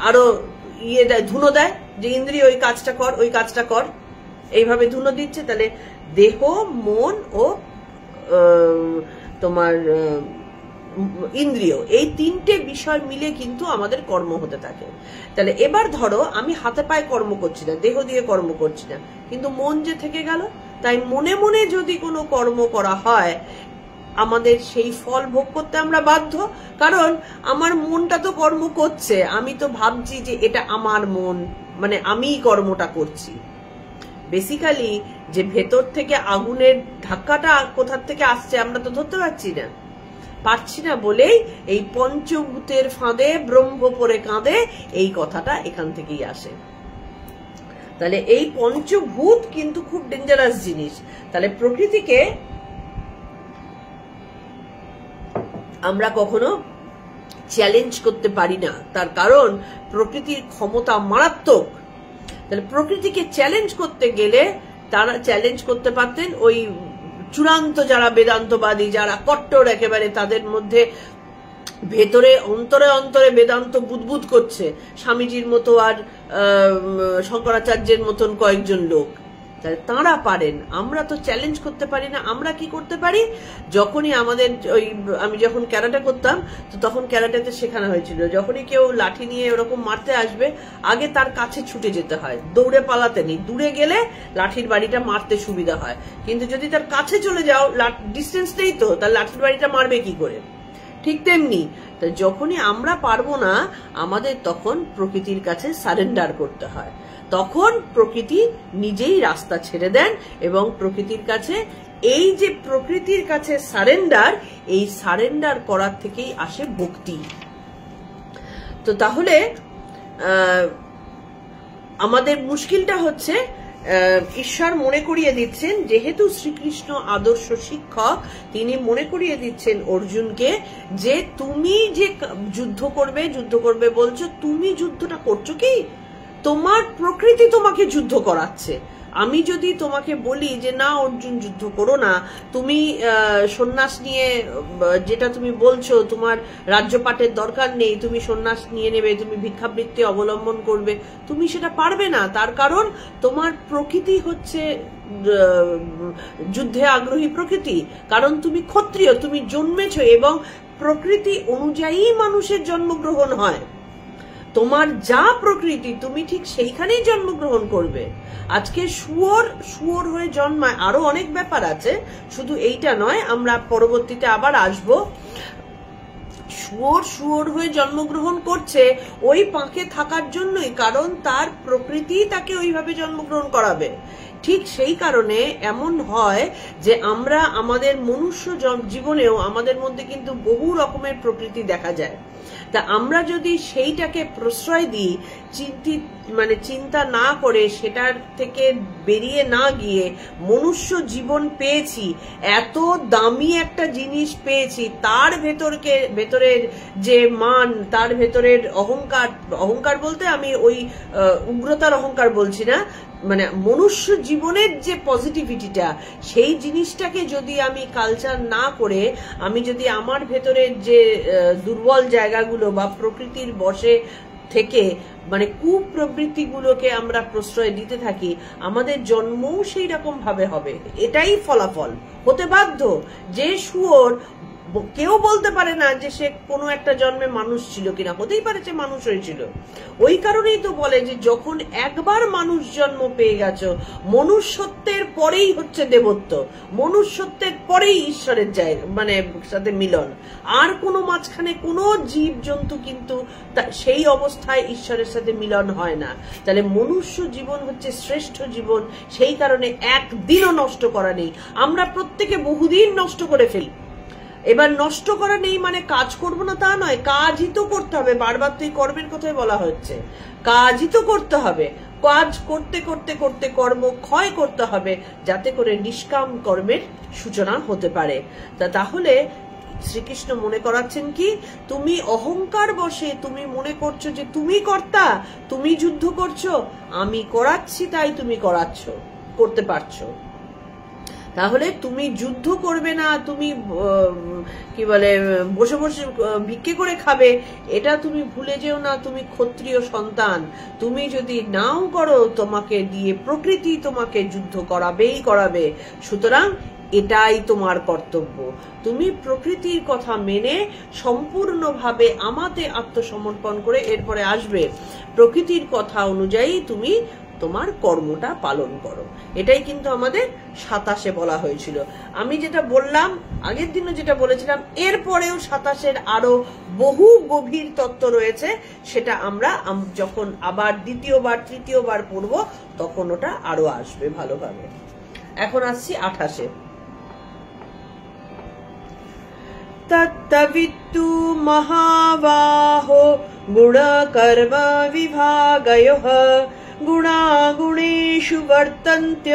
আরো দেয়, ধুনো দেয় যে ইন্দ্রিয় ওই কাজটা কর, ওই কাজটা কর, এইভাবে ধুনো দিচ্ছে। তাহলে দেহ, মন ও তোমার ইন্দ্রিয়, এই তিনটে বিষয় মিলে কিন্তু আমাদের কর্ম হতে থাকে। তাহলে এবার ধরো আমি হাতে পায়ে কর্ম করছি না, দেহ দিয়ে কর্ম করছি না, কিন্তু মন যে থেকে গেল। তাই মনে মনে যদি কোনো কর্ম করা হয় আমাদের সেই ফল ভোগ করতে আমরা বাধ্য। কারণ আমার মনটা তো কর্ম করছে, আমি তো ভাবছি যে এটা আমার মন, মানে আমিই কর্মটা করছি। বেসিক্যালি যে ভেতর থেকে আগুনের ধাক্কাটা কোথা থেকে আসছে আমরা তো ধরতে পারছি না বলেই এই পঞ্চভূতের ফাঁদে ব্রহ্ম পড়ে কাঁদে, এই কথাটা এখান থেকেই আসে। তাহলে এই পঞ্চভূত কিন্তু খুব ডেঞ্জারাস জিনিস। তাহলে প্রকৃতিকে আমরা কখনো চ্যালেঞ্জ করতে পারি না, তার কারণ প্রকৃতির ক্ষমতা মারাত্মক। তাহলে প্রকৃতিকে চ্যালেঞ্জ করতে গেলে তারা চ্যালেঞ্জ করতে পারতেন ওই চূড়ান্ত যারা বেদান্তবাদী, যারা কট্টর একেবারে, তাদের মধ্যে ভেতরে অন্তরে অন্তরে বেদান্ত বুদবুদ করছে, স্বামীজির মতো আর শঙ্করাচার্যের মতন কয়েকজন লোক। তাঁরা পারেন, আমরা তো চ্যালেঞ্জ করতে পারি না। আমরা কি করতে পারি, যখনই আমাদের আমি যখন ক্যারাটে করতাম তো তখন ক্যারাটেতে শেখানো হয়েছিল, যখনই কেউ লাঠি নিয়ে ওরকম মারতে আসবে আগে তার কাছে ছুটে যেতে হয়, দৌড়ে পালাতে নেই। দূরে গেলে লাঠির বাড়িটা মারতে সুবিধা হয়, কিন্তু যদি তার কাছে চলে যাও, ডিস্টেন্স নেই তো, তার লাঠির বাড়িটা মারবে কি করে? ঠিক তেমনি যখনই আমরা পারবো না, আমাদের তখন প্রকৃতির কাছে সারেন্ডার করতে হয়। তখন প্রকৃতি নিজেই রাস্তা ছেড়ে দেন এবং প্রকৃতির কাছে, এই যে প্রকৃতির কাছে সারেন্ডার, এই সারেন্ডার করার থেকেই আসে ভক্তি। তো তাহলে আমাদের মুশকিলটা হচ্ছে, ঈশ্বর মনে করিয়ে দিচ্ছেন, যেহেতু শ্রীকৃষ্ণ আদর্শ শিক্ষক, তিনি মনে করিয়ে দিচ্ছেন অর্জুনকে যে তুমি যে যুদ্ধ করবে বলছো, তুমি যুদ্ধটা করছো কি? তোমার প্রকৃতি তোমাকে যুদ্ধ করাচ্ছে। আমি যদি তোমাকে বলি যে না অর্জুন যুদ্ধ করো না, তুমি সন্ন্যাস নিয়ে, যেটা তুমি বলছো তোমার রাজ্যপাটের দরকার নেই, তুমি সন্ন্যাস নিয়ে নেবে, তুমি ভিক্ষাবৃত্তি অবলম্বন করবে, তুমি সেটা পারবে না। তার কারণ তোমার প্রকৃতি হচ্ছে যুদ্ধে আগ্রহী প্রকৃতি, কারণ তুমি ক্ষত্রিয়, তুমি জন্মেছো এবং প্রকৃতি অনুযায়ী মানুষের জন্মগ্রহণ হয়। তোমার যা প্রকৃতি তুমি ঠিক সেইখানেই জন্মগ্রহণ করবে। আজকে শুয়োর হয়ে জন্মায়, আরো অনেক ব্যাপার আছে, শুধু এইটা নয়, আমরা পরবর্তীতে আবার আসব। শুয়োর হয়ে জন্মগ্রহণ করছে ওই পাঁকে থাকার জন্যই, কারণ তার প্রকৃতি তাকে ওইভাবে জন্মগ্রহণ করাবে। ঠিক সেই কারণে এমন হয় যে আমরা আমাদের মনুষ্য জীবনেও আমাদের মধ্যে কিন্তু বহু রকমের প্রকৃতি দেখা যায়। তা আমরা যদি সেইটাকে প্রশ্রয় দিই, চিন্তা না করে, সেটার থেকে বেরিয়ে না গিয়ে, মনুষ্য জীবন পেয়েছি, এত দামি একটা জিনিস পেয়েছি, তার ভেতরের যে মান, তার ভেতরের অহংকার বলতে আমি ওই উগ্রতার অহংকার বলছি না, মানে মনুষ্য জীবনের যে পজিটিভিটিটা, সেই জিনিসটাকে যদি আমি কালচার না করে, আমি যদি আমার ভেতরের যে দুর্বল জায়গাগুলো বা প্রকৃতির বশে থেকে মানে কুপ্রবৃত্তিগুলোকে আমরা প্রশ্রয় দিতে থাকি, আমাদের জন্মও সেই রকম ভাবে হবে। এটাই ফলাফল হতে বাধ্য। যে শুয়োর, কেউ বলতে পারে না যে সে কোনো একটা জন্মে মানুষ ছিল কিনা, হতেই পারে যে মানুষ হয়েছিল। ওই কারণেই তো বলে যে যখন একবার মানুষ জন্ম পেয়ে গেছো, মনুষ্যত্বের পরেই হচ্ছে দেবত্ব, মনুষ্যত্বের পরেই ঈশ্বরের মানে সাথে মিলন। আর কোনো মাঝখানে কোনো জীব জন্তু কিন্তু সেই অবস্থায় ঈশ্বরের সাথে মিলন হয় না। তাহলে মনুষ্য জীবন হচ্ছে শ্রেষ্ঠ জীবন, সেই কারণে একদিনও নষ্ট করা নেই। আমরা প্রত্যেকে বহুদিন নষ্ট করে ফেলি। এবার নষ্ট করা নেই মানে কাজ করব না তা নয়, কাজই তো করতে হবে। বারবার তো এই কর্মের কথাই বলা হচ্ছে, কাজই তো করতে হবে। কাজ করতে করতে করতে কর্ম ক্ষয় করতে হবে, যাতে করে নিষ্কাম কর্মের সূচনা হতে পারে। তাহলে শ্রীকৃষ্ণ মনে করাচ্ছেন কি, তুমি অহংকার বসে তুমি মনে করছো যে তুমি কর্তা, তুমি যুদ্ধ করছো, আমি করাচ্ছি তাই তুমি করতে পারছো। তাহলে তুমি যুদ্ধ করবে না, তুমি কি বলে বসে বসে ভিক্ষে করে খাবে, এটা তুমি ভুলে যেও না। তুমি ক্ষত্রিয় সন্তান, তুমি যদি নাও করো, তোমাকে দিয়ে প্রকৃতি তোমাকে যুদ্ধ করাবে। সুতরাং এটাই তোমার কর্তব্য। তুমি প্রকৃতির কথা মেনে সম্পূর্ণভাবে আমাতে আত্মসমর্পণ করে এরপরে আসবে, প্রকৃতির কথা অনুযায়ী তুমি তোমার কর্মটা পালন করো। এটাই কিন্তু আমাদের 27 বলা হয়েছিল। আমি যেটা বললাম আগের দিনও, যেটা বলেছিলাম, এরপরেও 27 আরো বহু গভীর তত্ত্ব রয়েছে। সেটা আমরা যখন আবার দ্বিতীয়বার তৃতীয়বার পড়ব তখন ওটা আরো আসবে ভালোভাবে। এখন আসছি 28। তত্ত্ববিত্তু মহাবাহো গুণকর্ম বিভাগয়োঃ গুণাগুণেষু বর্তন্ত্য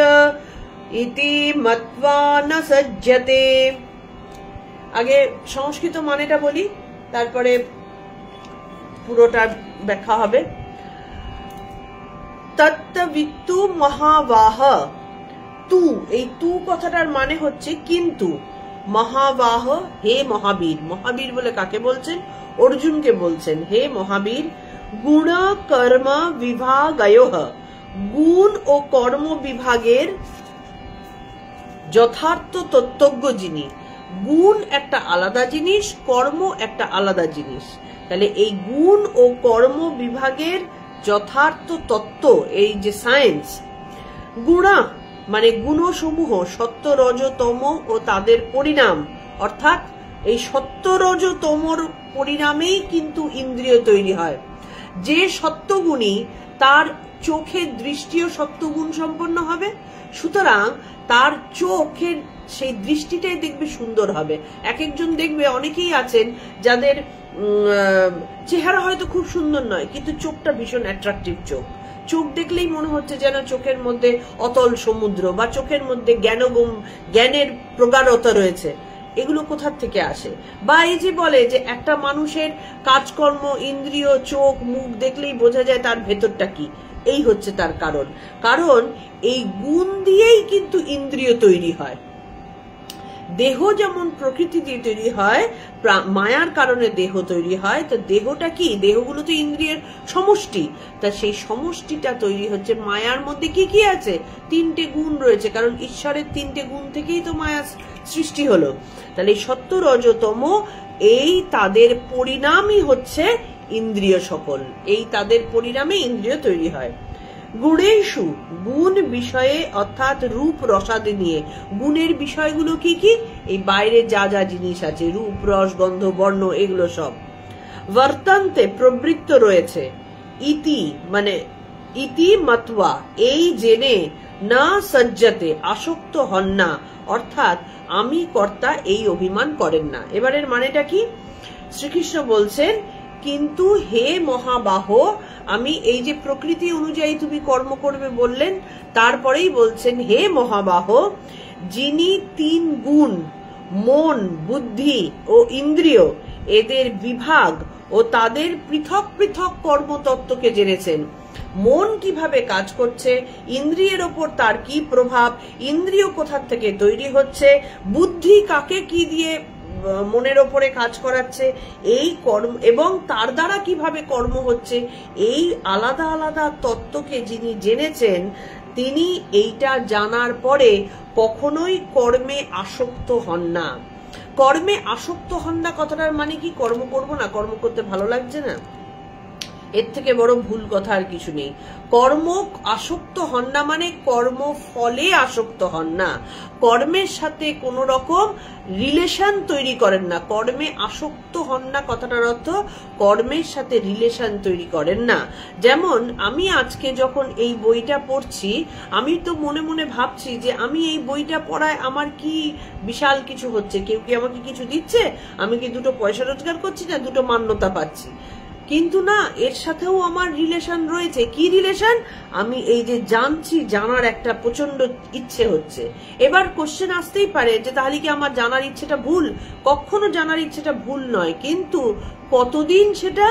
ইতি মত্বা ন সজ্জতে। আগে সংস্কৃত মানেটা বলি, তারপরে পুরোটা ব্যাখ্যা হবে। তত্ত্ববিত্তু মহাবাহ, তু, এই তু কথাটার মানে হচ্ছে কিন্তু। মহাবাহ, হে মহাবীর। মহাবীর বলে কাকে বলছেন? অর্জুনকে বলছেন, হে মহাবীর। গুণ কর্ম বিভাগয়োঃ, গুণ ও কর্ম বিভাগের যথার্থ তত্ত্বজ্ঞ যিনি। গুণ একটা আলাদা জিনিস, কর্ম একটা আলাদা জিনিস। তাহলে এই গুণ ও কর্ম বিভাগের যথার্থ তত্ত্ব, এই যে সায়েন্স, গুণা মানে গুণসমূহ, সত্য রজ তম ও তাদের পরিণাম, অর্থাৎ এই সত্য রজ তমর পরিণামেই কিন্তু ইন্দ্রিয় তৈরি হয়। যে সত্যগুণী তার চোখের দৃষ্টিও সত্যগুণ সম্পন্ন হবে, সুতরাং তার চোখের সেই দৃষ্টিটাই দেখবে সুন্দর হবে। এক একজন দেখবে, অনেকেই আছেন যাদের চেহারা হয়তো খুব সুন্দর নয়, কিন্তু চোখটা ভীষণ অ্যাট্রাকটিভ চোখ। চোখ দেখলেই মনে হচ্ছে যেন চোখের মধ্যে অতল সমুদ্র, বা চোখের মধ্যে জ্ঞানের প্রগাঢ়তা রয়েছে। এগুলো কোথার থেকে আসে? বা এই যে বলে যে একটা মানুষের কাজকর্ম, ইন্দ্রিয়, চোখ, মুখ দেখলেই বোঝা যায় তার ভেতরটা কি। এই হচ্ছে তার কারণ। কারণ এই গুণ দিয়েই কিন্তু ইন্দ্রিয় তৈরি হয়। দেহ যেমন প্রকৃতি দিয়ে তৈরি হয়, মায়ার কারণে দেহ তৈরি হয়। তো দেহটা কি? দেহগুলো তো ইন্দ্রিয়ের সমষ্টি। তা সেই সমষ্টিটা তৈরি হচ্ছে মায়ার মধ্যে কি কি আছে? 3টে গুণ রয়েছে, কারণ ঈশ্বরের 3টে গুণ থেকেই তো মায়া সৃষ্টি হলো। তাহলে সত্য রজতম, এই তাদের পরিণামই হচ্ছে ইন্দ্রিয় সকল। এই তাদের পরিণামে ইন্দ্রিয় তৈরি হয়। গুণেষু, গুণ বিষয়ে অর্থাৎ রূপ রসাদি নিয়ে। গুণের বিষয়গুলো কি কি? এই বাইরে যা যা জিনিস আছে, রূপ, রস, গন্ধ, বর্ণ, এগুলো সব। বর্তান্তে প্রবৃত্ত রয়েছে। ইতি মানে ইতি মত্বা, এই জেনে, না সজ্জতে আসক্ত হন না, অর্থাৎ আমি কর্তা এই অভিমান করেন না। এবারের মানেটা কি? শ্রীকৃষ্ণ বলছেন, কিন্তু হে মহাবাহ, আমি এই যে প্রকৃতি অনুযায়ী তুমি কর্ম করবে বললেন, তারপরেই বলছেন হে মহাবাহ, যিনি 3 গুণ মন, বুদ্ধি ও ইন্দ্রিয়, এদের বিভাগ ও তাদের পৃথক পৃথক কর্মতত্ত্বকে জেনেছেন। মন কিভাবে কাজ করছে, ইন্দ্রিয়ের ওপর তার কি প্রভাব, ইন্দ্রিয় কোথা থেকে তৈরি হচ্ছে, বুদ্ধি কাকে কি দিয়ে মনের ওপরে কাজ করাচ্ছে, এই কর্ম এবং তার দ্বারা কিভাবে কর্ম হচ্ছে, এই আলাদা আলাদা তত্ত্বকে যিনি জেনেছেন, তিনি এইটা জানার পরে কখনোই কর্মে আসক্ত হন না। কর্মে আসক্ত হন না কথাটার মানে কি? কর্ম করব না, কর্ম করতে ভালো লাগছে না, এর থেকে বড় ভুল কথা আর কিছু নেই। কর্ম আসক্ত হন না মানে কর্ম ফলে আসক্ত হন না, কর্মের সাথে কোন রকম রিলেশন তৈরি করেন না। কর্মে আসক্ত হন না কথাটার অর্থ কর্মের সাথে রিলেশন তৈরি করেন না। যেমন আমি আজকে যখন এই বইটা পড়ছি, আমি তো মনে মনে ভাবছি যে আমি এই বইটা পড়ায় আমার কি বিশাল কিছু হচ্ছে, কেউ কি আমাকে কিছু দিচ্ছে, আমি কি 2টো পয়সা রোজগার করছি না 2টো মান্যতা পাচ্ছি। কিন্তু না, এর সাথেও আমার রিলেশন রয়েছে। কি রিলেশন? আমি এই যে জানছি, জানার একটা প্রচন্ড ইচ্ছে হচ্ছে। এবার কোশ্চেন আসতেই পারে যে তাহলে কি আমার জানার ইচ্ছেটা ভুল? কখনো জানার ইচ্ছেটা ভুল নয়, কিন্তু কতদিন সেটা?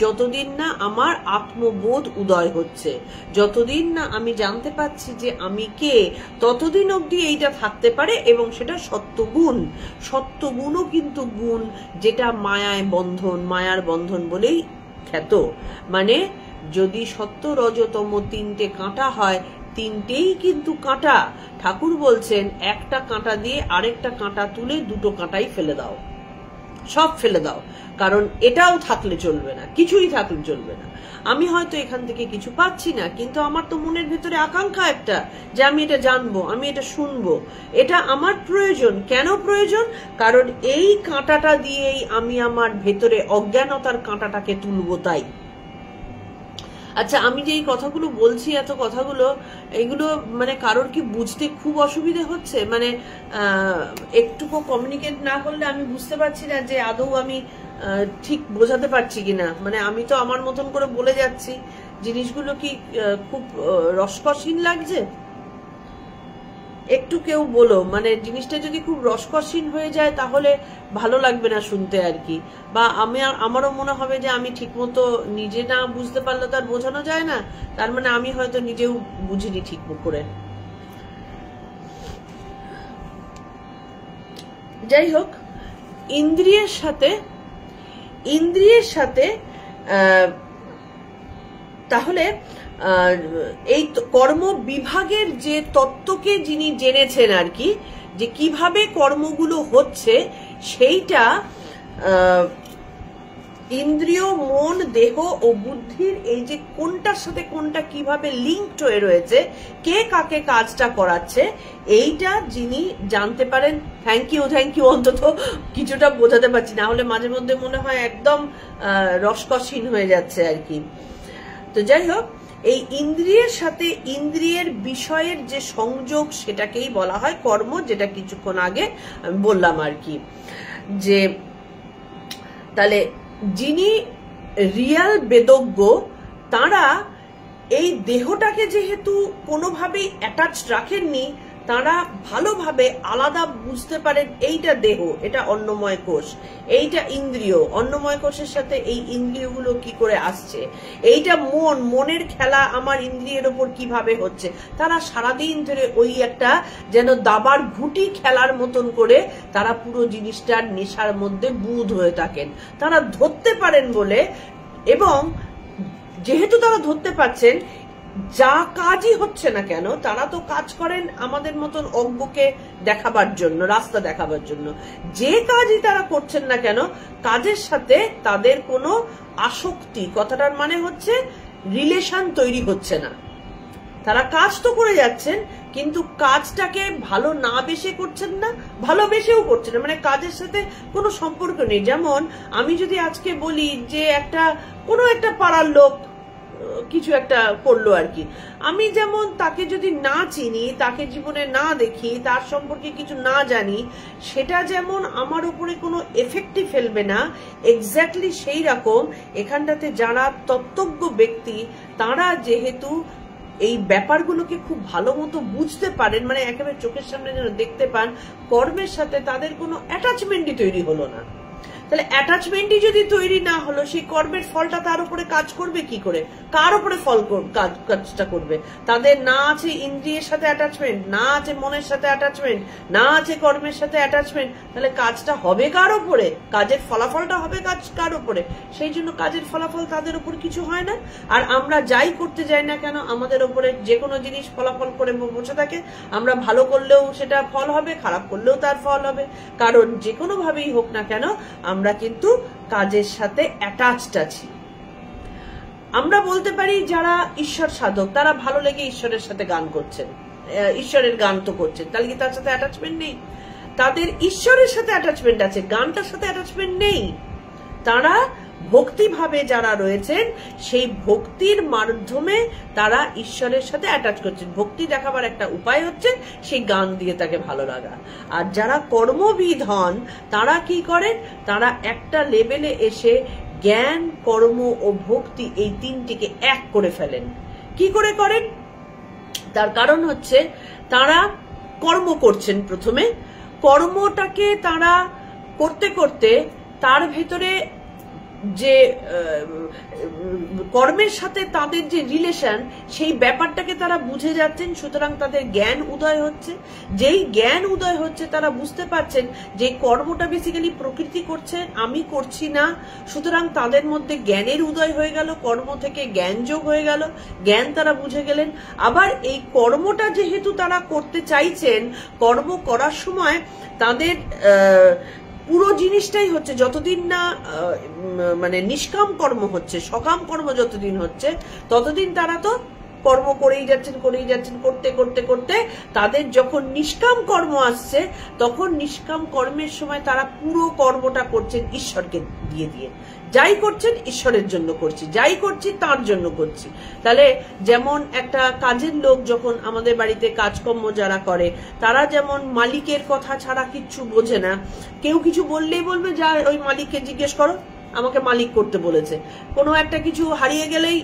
যতদিন না আমার আত্মবোধ উদয় হচ্ছে, যতদিন না আমি জানতে পারছি যে আমি কে, ততদিন অবধি এইটা থাকতে পারে। এবং সেটা সত্যগুণ। সত্যগুণও কিন্তু গুণ, যেটা মায়ায় বন্ধন, মায়ার বন্ধন বলেই খ্যাত। মানে যদি সত্য রজতম 3টে কাঁটা হয়, 3টেই কিন্তু কাঁটা। ঠাকুর বলছেন একটা কাঁটা দিয়ে আরেকটা কাঁটা তুলে 2টো কাঁটাই ফেলে দাও, সব ফেলে দাও, কারণ এটাও থাকলে চলবে না, কিছুই থাকলে চলবে না। আমি হয়তো এখান থেকে কিছু পাচ্ছি না, কিন্তু আমার তো মনের ভেতরে আকাঙ্ক্ষা একটা যে আমি এটা জানবো, আমি এটা শুনবো, এটা আমার প্রয়োজন। কেন প্রয়োজন? কারণ এই কাঁটাটা দিয়েই আমি আমার ভেতরে অজ্ঞানতার কাঁটাটাকে তুলবো। তাই আচ্ছা, আমি যে এই কথাগুলো বলছি, এত কথাগুলো, এগুলো মানে কারোর কি বুঝতে খুব অসুবিধে হচ্ছে? মানে একটুকু কমিউনিকেট না করলে আমি বুঝতে পারছি না যে আদৌ আমি ঠিক বোঝাতে পারছি কিনা। মানে আমি তো আমার মতন করে বলে যাচ্ছি, জিনিসগুলো কি খুব রসকসহীন লাগছে? একটু কেউ বলো, মানে জিনিসটা যদি খুব রসকসহীন হয়ে যায় তাহলে ভালো লাগবে না শুনতে আর কি। বা আমারও মনে হবে যে আমি ঠিক মতো নিজে না বুঝতে পারলে তো আর বোঝানো যায় না, তার মানে আমি হয়তো নিজেও বুঝিনি ঠিক করে। যাই হোক, ইন্দ্রিয়ের সাথে তাহলে এই কর্ম বিভাগের যে তত্ত্বকে যিনি জেনেছেন আর কি, যে কিভাবে কর্মগুলো হচ্ছে, সেইটা ইন্দ্রিয়, মন, দেহ ও বুদ্ধির এই যে কোনটার সাথে কোনটা কিভাবে লিঙ্কড হয়ে রয়েছে, কে কাকে কাজটা করাচ্ছে, এইটা যিনি জানতে পারেন। থ্যাংক ইউ, অন্তত কিছুটা বোঝাতে পারছি, না হলে মাঝে মধ্যে মনে হয় একদম রসকসহীন হয়ে যাচ্ছে আর কি। তো যাই হোক, এই ইন্দ্রিয়ের সাথে ইন্দ্রিয়ের বিষয়ের যে সংযোগ, সেটাকেই বলা হয় কর্ম, যেটা কিছুক্ষণ আগে আমি বললাম আর কি। যে তাহলে যিনি রিয়াল বেদজ্ঞ, তারা এই দেহটাকে যেহেতু কোনোভাবেই অ্যাটাচ রাখেননি, তারা ভালোভাবে আলাদা বুঝতে পারেন এইটা দেহ, এটা অন্নময় কোষ, এইটা ইন্দ্রিয়, অন্নময় কোষের সাথে এই ইন্দ্রিয়গুলো কি করে আসছে, এইটা মন, মনের খেলা আমার ইন্দ্রিয়ের ওপর কিভাবে হচ্ছে। তারা সারাদিন ধরে ওই একটা যেন দাবার ঘুটি খেলার মতন করে তারা পুরো জিনিসটার নেশার মধ্যে বুঁদ হয়ে থাকেন। তারা ধরতে পারেন বলে, এবং যেহেতু তারা ধরতে পারছেন, যা কাজই হচ্ছে না কেন, তারা তো কাজ করেন আমাদের মতন অজ্ঞকে দেখাবার জন্য, রাস্তা দেখাবার জন্য। যে কাজই তারা করছেন না কেন, কাজের সাথে তাদের কোনো আসক্তি, কথাটার মানে হচ্ছে রিলেশন তৈরি হচ্ছে না। তারা কাজ তো করে যাচ্ছেন, কিন্তু কাজটাকে ভালো না বেশে করছেন না, ভালোবেসেও করছেন না, মানে কাজের সাথে কোনো সম্পর্ক নেই। যেমন আমি যদি আজকে বলি যে কোনো একটা পাড়ার লোক কিছু একটা করলো আর কি, আমি যেমন তাকে যদি না চিনি, তাকে জীবনে না দেখি, তার সম্পর্কে কিছু না জানি, সেটা যেমন আমার উপরে কোনো এফেক্টই ফেলবে না, এক্স্যাক্টলি সেই রকম এখানটাতে যারা তত্ত্বজ্ঞ ব্যক্তি, তারা যেহেতু এই ব্যাপারগুলোকে খুব ভালো মতো বুঝতে পারেন, মানে একেবারে চোখের সামনে যেন দেখতে পান, কর্মের সাথে তাদের কোনো অ্যাটাচমেন্টই তৈরি হলো না। তাহলে অ্যাটাচমেন্টই যদি তৈরি না হলো, সেই কর্মের ফলটা তার উপরে কাজ করবে কি করে, কার উপরে কাজটা করবে? তাদের না আছে ইন্দ্রিয়ের সাথে অ্যাটাচমেন্ট, না আছে মনের সাথে অ্যাটাচমেন্ট, না আছে কর্মের সাথে অ্যাটাচমেন্ট, তাহলে কাজটা হবে কার উপরে? কাজের ফলাফলটা হবে কার উপরে? সেই জন্য কাজের ফলাফল তাদের উপর কিছু হয় না। আর আমরা যাই করতে যাই না কেন, আমাদের উপরে যে কোনো জিনিস ফলাফল করে বসে থাকে। আমরা ভালো করলেও সেটা ফল হবে, খারাপ করলেও তার ফল হবে, কারণ যে কোনো ভাবেই হোক না কেন আমরা কিন্তু কাজের সাথে অ্যাটাচড আছি। আমরা বলতে পারি যারা ঈশ্বর সাধক, তারা ভালো লেগে ঈশ্বরের সাথে গান করছেন, ঈশ্বরের গান তো করছেন, তাহলে কি তার সাথে অ্যাটাচমেন্ট নেই? তাদের ঈশ্বরের সাথে অ্যাটাচমেন্ট আছে, গানটার সাথে অ্যাটাচমেন্ট নেই। তারা ভক্তি ভাবে যারা রয়েছেন, সেই ভক্তির মাধ্যমে তারা ঈশ্বরের সাথে অ্যাটাচ করছেন। ভক্তি দেখাবার একটা উপায় হচ্ছে সেই গান দিয়ে তাকে ভালো লাগা। আর যারা কর্মবিদ হন, তারা কি করেন? তারা একটা লেভেলে এসে জ্ঞান, কর্ম ও ভক্তি এই তিনটিকে এক করে ফেলেন। কি করে করেন? তার কারণ হচ্ছে তারা কর্ম করছেন, প্রথমে কর্মটাকে তারা করতে করতে তার ভেতরে যে কর্মের সাথে তাদের যে রিলেশন, সেই ব্যাপারটাকে তারা বুঝে যাচ্ছেন। সুতরাং তাদের জ্ঞান উদয় হচ্ছে। যেই জ্ঞান উদয় হচ্ছে, তারা বুঝতে পারছেন যে কর্মটা বেসিক্যালি প্রকৃতি করছে, আমি করছি না। সুতরাং তাদের মধ্যে জ্ঞানের উদয় হয়ে গেল, কর্ম থেকে জ্ঞান যোগ হয়ে গেল, জ্ঞান তারা বুঝে গেলেন। আবার এই কর্মটা যেহেতু তারা করতে চাইছেন, কর্ম করার সময় তাদের পুরো জিনিসটাই হচ্ছে, যতদিন না মানে নিষ্কাম কর্ম হচ্ছে, সকাম কর্ম যতদিন হচ্ছে, ততদিন তারা তো কর্ম করেই যাচ্ছেন, করতে করতে করতে তাদের যখন নিষ্কাম কর্ম আসছে, তখন নিষ্কাম কর্মের সময় তারা পুরো কর্মটা করছেন ঈশ্বরকে দিয়ে দিয়ে। যাই করছেন ঈশ্বরের জন্য করছি, যাই করছি তার জন্য করছি। তাহলে যেমন একটা কাজের লোক যখন আমাদের বাড়িতে কাজকর্ম যারা করে, তারা যেমন মালিকের কথা ছাড়া কিচ্ছু বোঝে না। কেউ কিছু বললেই বলবে, যা ওই মালিককে জিজ্ঞেস করো, আমাকে মালিক করতে বলেছে। কোনো একটা কিছু হারিয়ে গেলেই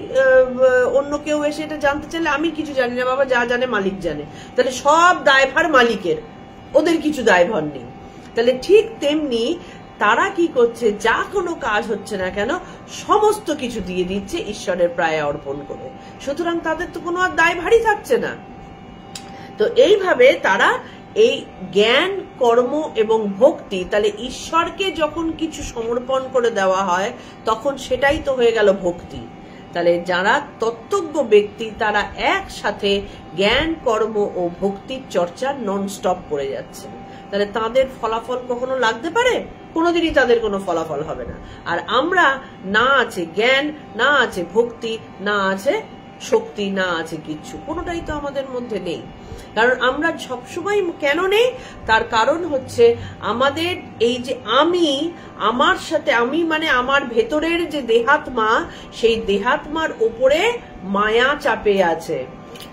অন্য কেউ এসে এটা জানতে চাইলে, আমি কিছু জানি না বাবা, যা জানে মালিক জানে। তাহলে সব দায়ভার মালিকের, ওদের কিছু দায়ভার নেই। তাহলে ঠিক তেমনি তারা কি করছে, যা কোনো কাজ হচ্ছে না কেন, সমস্ত কিছু দিয়ে দিচ্ছে ঈশ্বরের প্রায় অর্পণ করে। সুতরাং তাদের তো কোনো আর দায়ভারই থাকছে না। তো এইভাবে তারা এই জ্ঞান, কর্ম এবং ভক্তি, তাহলে ঈশ্বরকে যখন কিছু সমর্পণ করে দেওয়া হয় তখন সেটাই তো হয়ে গেল ভক্তি। তাহলে যারা তত্ত্বজ্ঞ ব্যক্তি তারা একসাথে জ্ঞান, কর্ম ও ভক্তির চর্চা নন স্টপ করে যাচ্ছে। তাহলে তাদের ফলাফল কখনো লাগতে পারে? কোনোদিনই তাদের কোনো ফলাফল হবে না। আর আমরা না আছে জ্ঞান, না আছে ভক্তি, না আছে শক্তি, না আছে কিচ্ছু, কোনোটাই তো আমাদের মধ্যে নেই। কারণ আমরা সবসময় কেন নেই? তার কারণ হচ্ছে আমাদের এই যে আমার সাথে আমি মানে আমার ভেতরের যে দেহাত্মা, সেই দেহাত্মার ওপরে মায়া চাপে আছে।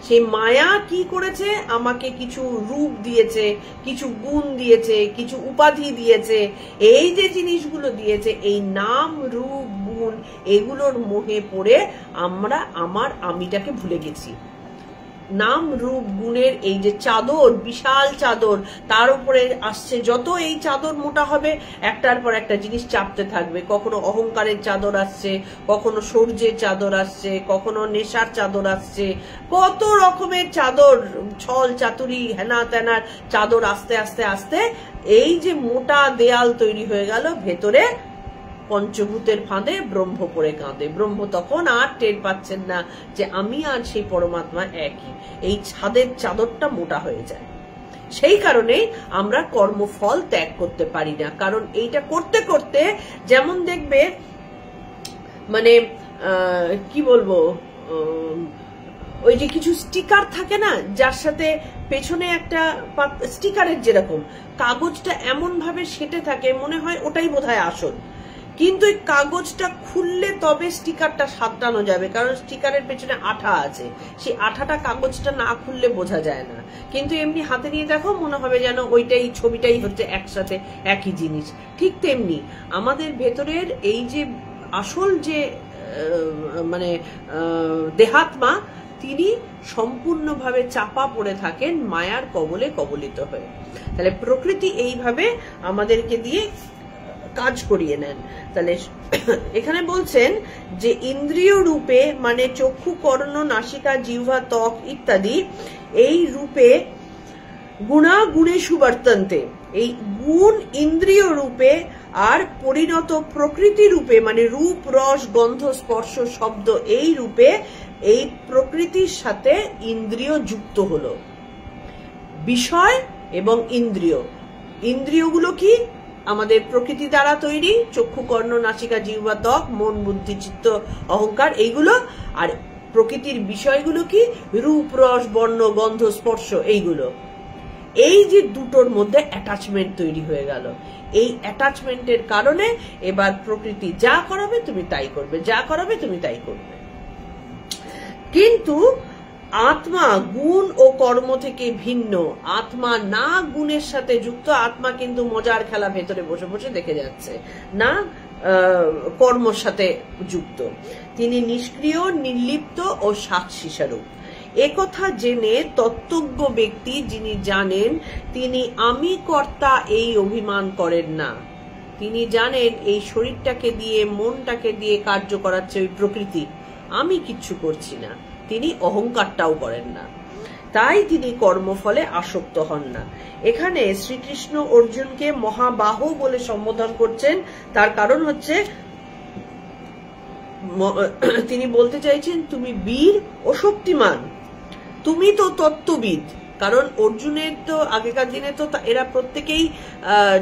সেই মায়া কি করেছে? আমাকে কিছু রূপ দিয়েছে, কিছু গুণ দিয়েছে, কিছু উপাধি দিয়েছে। এই যে জিনিসগুলো দিয়েছে, এই নাম, রূপ, গুণ, এগুলোর মোহে পড়ে আমরা আমিটাকে ভুলে গেছি। নাম, রূপ, গুণের এই যে চাদর, বিশাল চাদর, তার উপরে আসছে যত এই চাদর মোটা হবে, একটার পর একটা জিনিস চাপতে থাকবে। কখনো অহংকারের চাদর আসছে, কখনো সূর্যের চাদর আসছে, কখনো নেশার চাদর আসছে, কত রকমের চাদর, ছল চাতুরি, হেনা তেনার চাদর আস্তে আস্তে আস্তে এই যে মোটা দেয়াল তৈরি হয়ে গেল। ভেতরে পঞ্চভূতের ফাঁদে ব্রহ্ম পড়ে কাঁদে। ব্রহ্ম তখন আর টের পাচ্ছেন না যে আমি আর সেই পরমাত্মা একই। এই ছাদের চাদরটা মোটা হয়ে যায়। সেই কারণে আমরা কর্মফল ত্যাগ করতে পারি না। কারণ এইটা করতে করতে, যেমন দেখবে মানে কি বলবো, ওই যে কিছু স্টিকার থাকে না, যার সাথে পেছনে একটা স্টিকারের যেরকম কাগজটা এমন ভাবে সেটে থাকে, মনে হয় ওটাই বোধহয় আসল। কিন্তু এই কাগজটা খুললে তবে স্টিকারটা সাঁতরানো যাবে, কারণ স্টিকারের পেছনে আঠা আছে। সেই আঠাটা কাগজটা না খুললে বোঝা যায় না। কিন্তু এমনি হাতে নিয়ে দেখো, মনে হবে যেন ওইটাই, ছবিটাই হচ্ছে একসাথে একই জিনিস। ঠিক তেমনি আমাদের ভেতরের এই যে আসল যে মানে দেহাত্মা, তিনি সম্পূর্ণভাবে চাপা পড়ে থাকেন মায়ার কবলে কবলিত হয়ে। তাহলে প্রকৃতি এইভাবে আমাদেরকে দিয়ে কাজ করিয়ে নেন। তাহলে এখানে বলছেন যে ইন্দ্রিয় রূপে, মানে চক্ষু, কর্ণ, নাসিকা, জিহ্বা, ত্বক ইত্যাদি, এই রূপে গুণা গুণে সুবর্তন্তে, এই গুণ ইন্দ্রিয় রূপে আর পরিণত প্রকৃতি রূপে, মানে রূপ, রস, গন্ধ, স্পর্শ, শব্দ, এই রূপে এই প্রকৃতির সাথে ইন্দ্রিয় যুক্ত হলো। বিষয় এবং ইন্দ্রিয়, ইন্দ্রিয়গুলো কি? আমাদের প্রকৃতি দ্বারা তৈরি, চক্ষু, কর্ণ, নাসিকা, জিহ্বা, ত্বক, মন, বুদ্ধি, চিত্ত, অহংকার, এইগুলো। আর প্রকৃতির বিষয়গুলো কি? রূপ, রস, বর্ণ, গন্ধ, স্পর্শ, এইগুলো। এই যে দুটোর মধ্যে অ্যাটাচমেন্ট তৈরি হয়ে গেল। এই অ্যাটাচমেন্টের কারণে এবার প্রকৃতি যা করাবে তুমি তাই করবে, যা করাবে তুমি তাই করবে। কিন্তু আত্মা গুণ ও কর্ম থেকে ভিন্ন। আত্মা না গুণের সাথে যুক্ত, আত্মা কিন্তু মজার খেলা ভেতরে বসে বসে দেখে যাচ্ছে, না কর্মর সাথে যুক্ত। তিনি নিষ্ক্রিয়, নির্লিপ্ত ও সাক্ষী স্বরূপ। একথা জেনে তত্ত্বজ্ঞ ব্যক্তি যিনি জানেন, তিনি আমি কর্তা এই অভিমান করেন না। তিনি জানেন এই শরীরটাকে দিয়ে, মনটাকে দিয়ে কার্য করাচ্ছে ওই প্রকৃতি, আমি কিচ্ছু করছি না। তিনি অহংকারটাও করেন না, তাই তিনি কর্মফলে আসক্ত হন না। এখানে শ্রীকৃষ্ণ অর্জুনকে মহাবাহু বলে সম্বোধন করছেন। তার কারণ হচ্ছে তিনি বলতে চাইছেন তুমি বীর ও শক্তিমান, তুমি তো তত্ত্ববিদ। কারণ অর্জুনের তো আগেকার দিনে তো এরা প্রত্যেকেই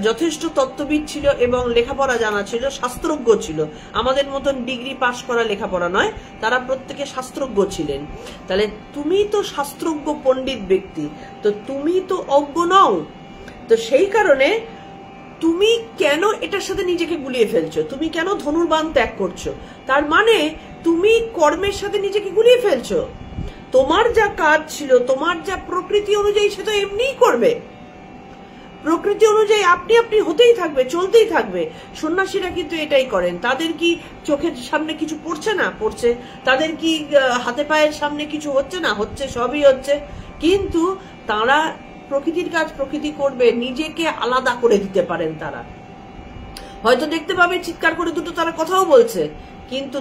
যথেষ্ট তত্ত্ববিদ ছিল এবং লেখাপড়া জানা ছিল, শাস্ত্রজ্ঞ ছিল। আমাদের মতন ডিগ্রি পাশ করা লেখাপড়া নয়, তারা প্রত্যেকে শাস্ত্রজ্ঞ ছিলেন। তাহলে তুমি তো শাস্ত্রজ্ঞ পণ্ডিত ব্যক্তি, তো তুমি তো অজ্ঞ নও। তো সেই কারণে তুমি কেন এটার সাথে নিজেকে গুলিয়ে ফেলছো? তুমি কেন ধনুর্বাণ ত্যাগ করছো? তার মানে তুমি কর্মের সাথে নিজেকে গুলিয়ে ফেলছো। তোমার যা কাজ ছিল, তোমার যা প্রকৃতি অনুযায়ী, সে তো এমনিই করবে। প্রকৃতি অনুযায়ী আপনি আপনি হতেই থাকবে, চলতেই থাকবে। সন্ন্যাসীরা কিন্তু এটাই করেন। তাদের কি চোখের সামনে কিছু পড়ছে না? পড়ছে। তাদের কি হাতে পায়ের সামনে কিছু হচ্ছে না? হচ্ছে, সবই হচ্ছে। কিন্তু তারা প্রকৃতির কাজ প্রকৃতি করবে, নিজেকে আলাদা করে দিতে পারেন। তারা হয়তো দেখতে পাবে চিৎকার করে দুটো তারা কথাও বলছে, কিন্তু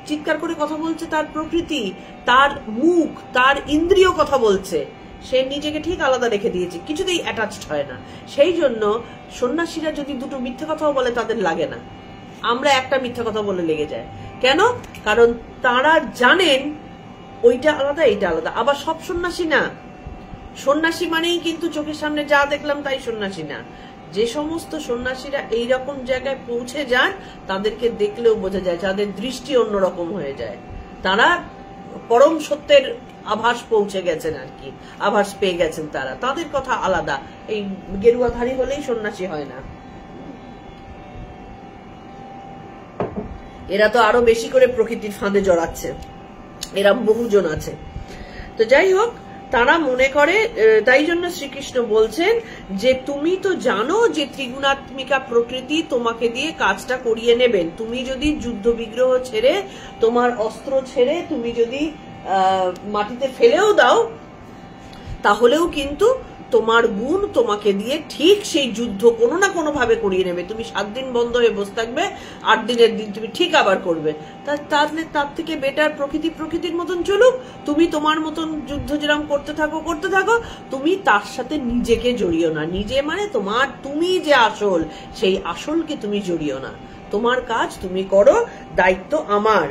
চিৎকার করে কথা বলছে তার প্রকৃতি, তার মুখ, তার ইন্দ্রিয় কথা বলছে। সে নিজেকে ঠিক আলাদা রেখে দিয়েছে, কিছুতেই অ্যাটাচড হয় না। সেই জন্য সন্ন্যাসীরা যদি দুটো মিথ্যা কথাও বলে তাদের লাগে না, আমরা একটা মিথ্যা কথা বলে লেগে যায়। কেন? কারণ তারা জানেন ওইটা আলাদা এইটা আলাদা। আবার সব সন্ন্যাসী না, সন্ন্যাসী মানেই কিন্তু চোখের সামনে যা দেখলাম তাই সন্ন্যাসী না। যে সমস্ত সন্ন্যাসীরা এইরকম জায়গায় পৌঁছে যান তাদেরকে দেখলেও বোঝা যায় যাদের দৃষ্টি অন্যরকম হয়ে যায়, তারা পরম সত্যের আভাস পৌঁছে গেছেন আর কি, আভাস পেয়ে গেছেন তারা, তাদের কথা আলাদা। এই গেরুয়াধারী হলেই সন্ন্যাসী হয় না, এরা তো আরো বেশি করে প্রকৃতির ফাঁদে জড়াচ্ছে, এরা বহুজন আছে। তো যাই হোক, তারা মনে করে, তাই জন্য শ্রীকৃষ্ণ বলছেন যে তুমি তো জানো যে ত্রিগুণাত্মিকা প্রকৃতি তোমাকে দিয়ে কাজটা করিয়ে নেবেন। তুমি যদি যুদ্ধ বিগ্রহ ছেড়ে, তোমার অস্ত্র ছেড়ে তুমি যদি মাটিতে ফেলেও দাও, তাহলেও কিন্তু তোমার গুণ তোমাকে দিয়ে ঠিক সেই যুদ্ধ কোনো না কোনো ভাবে করিয়ে নেবে। তুমি 7 দিন বন্ধ হয়ে বসে থাকবে, 8 দিনের দিন তুমি ঠিক আবার করবে। তাহলে তার থেকে বেটার প্রকৃতির মতন চলুক, তুমি তোমার মতন যুদ্ধ যেরকম করতে থাকো, তুমি তার সাথে নিজেকে জড়িও না। নিজে মানে তুমি যে আসল, সেই আসলকে তুমি জড়িও না। তোমার কাজ তুমি করো, দায়িত্ব আমার।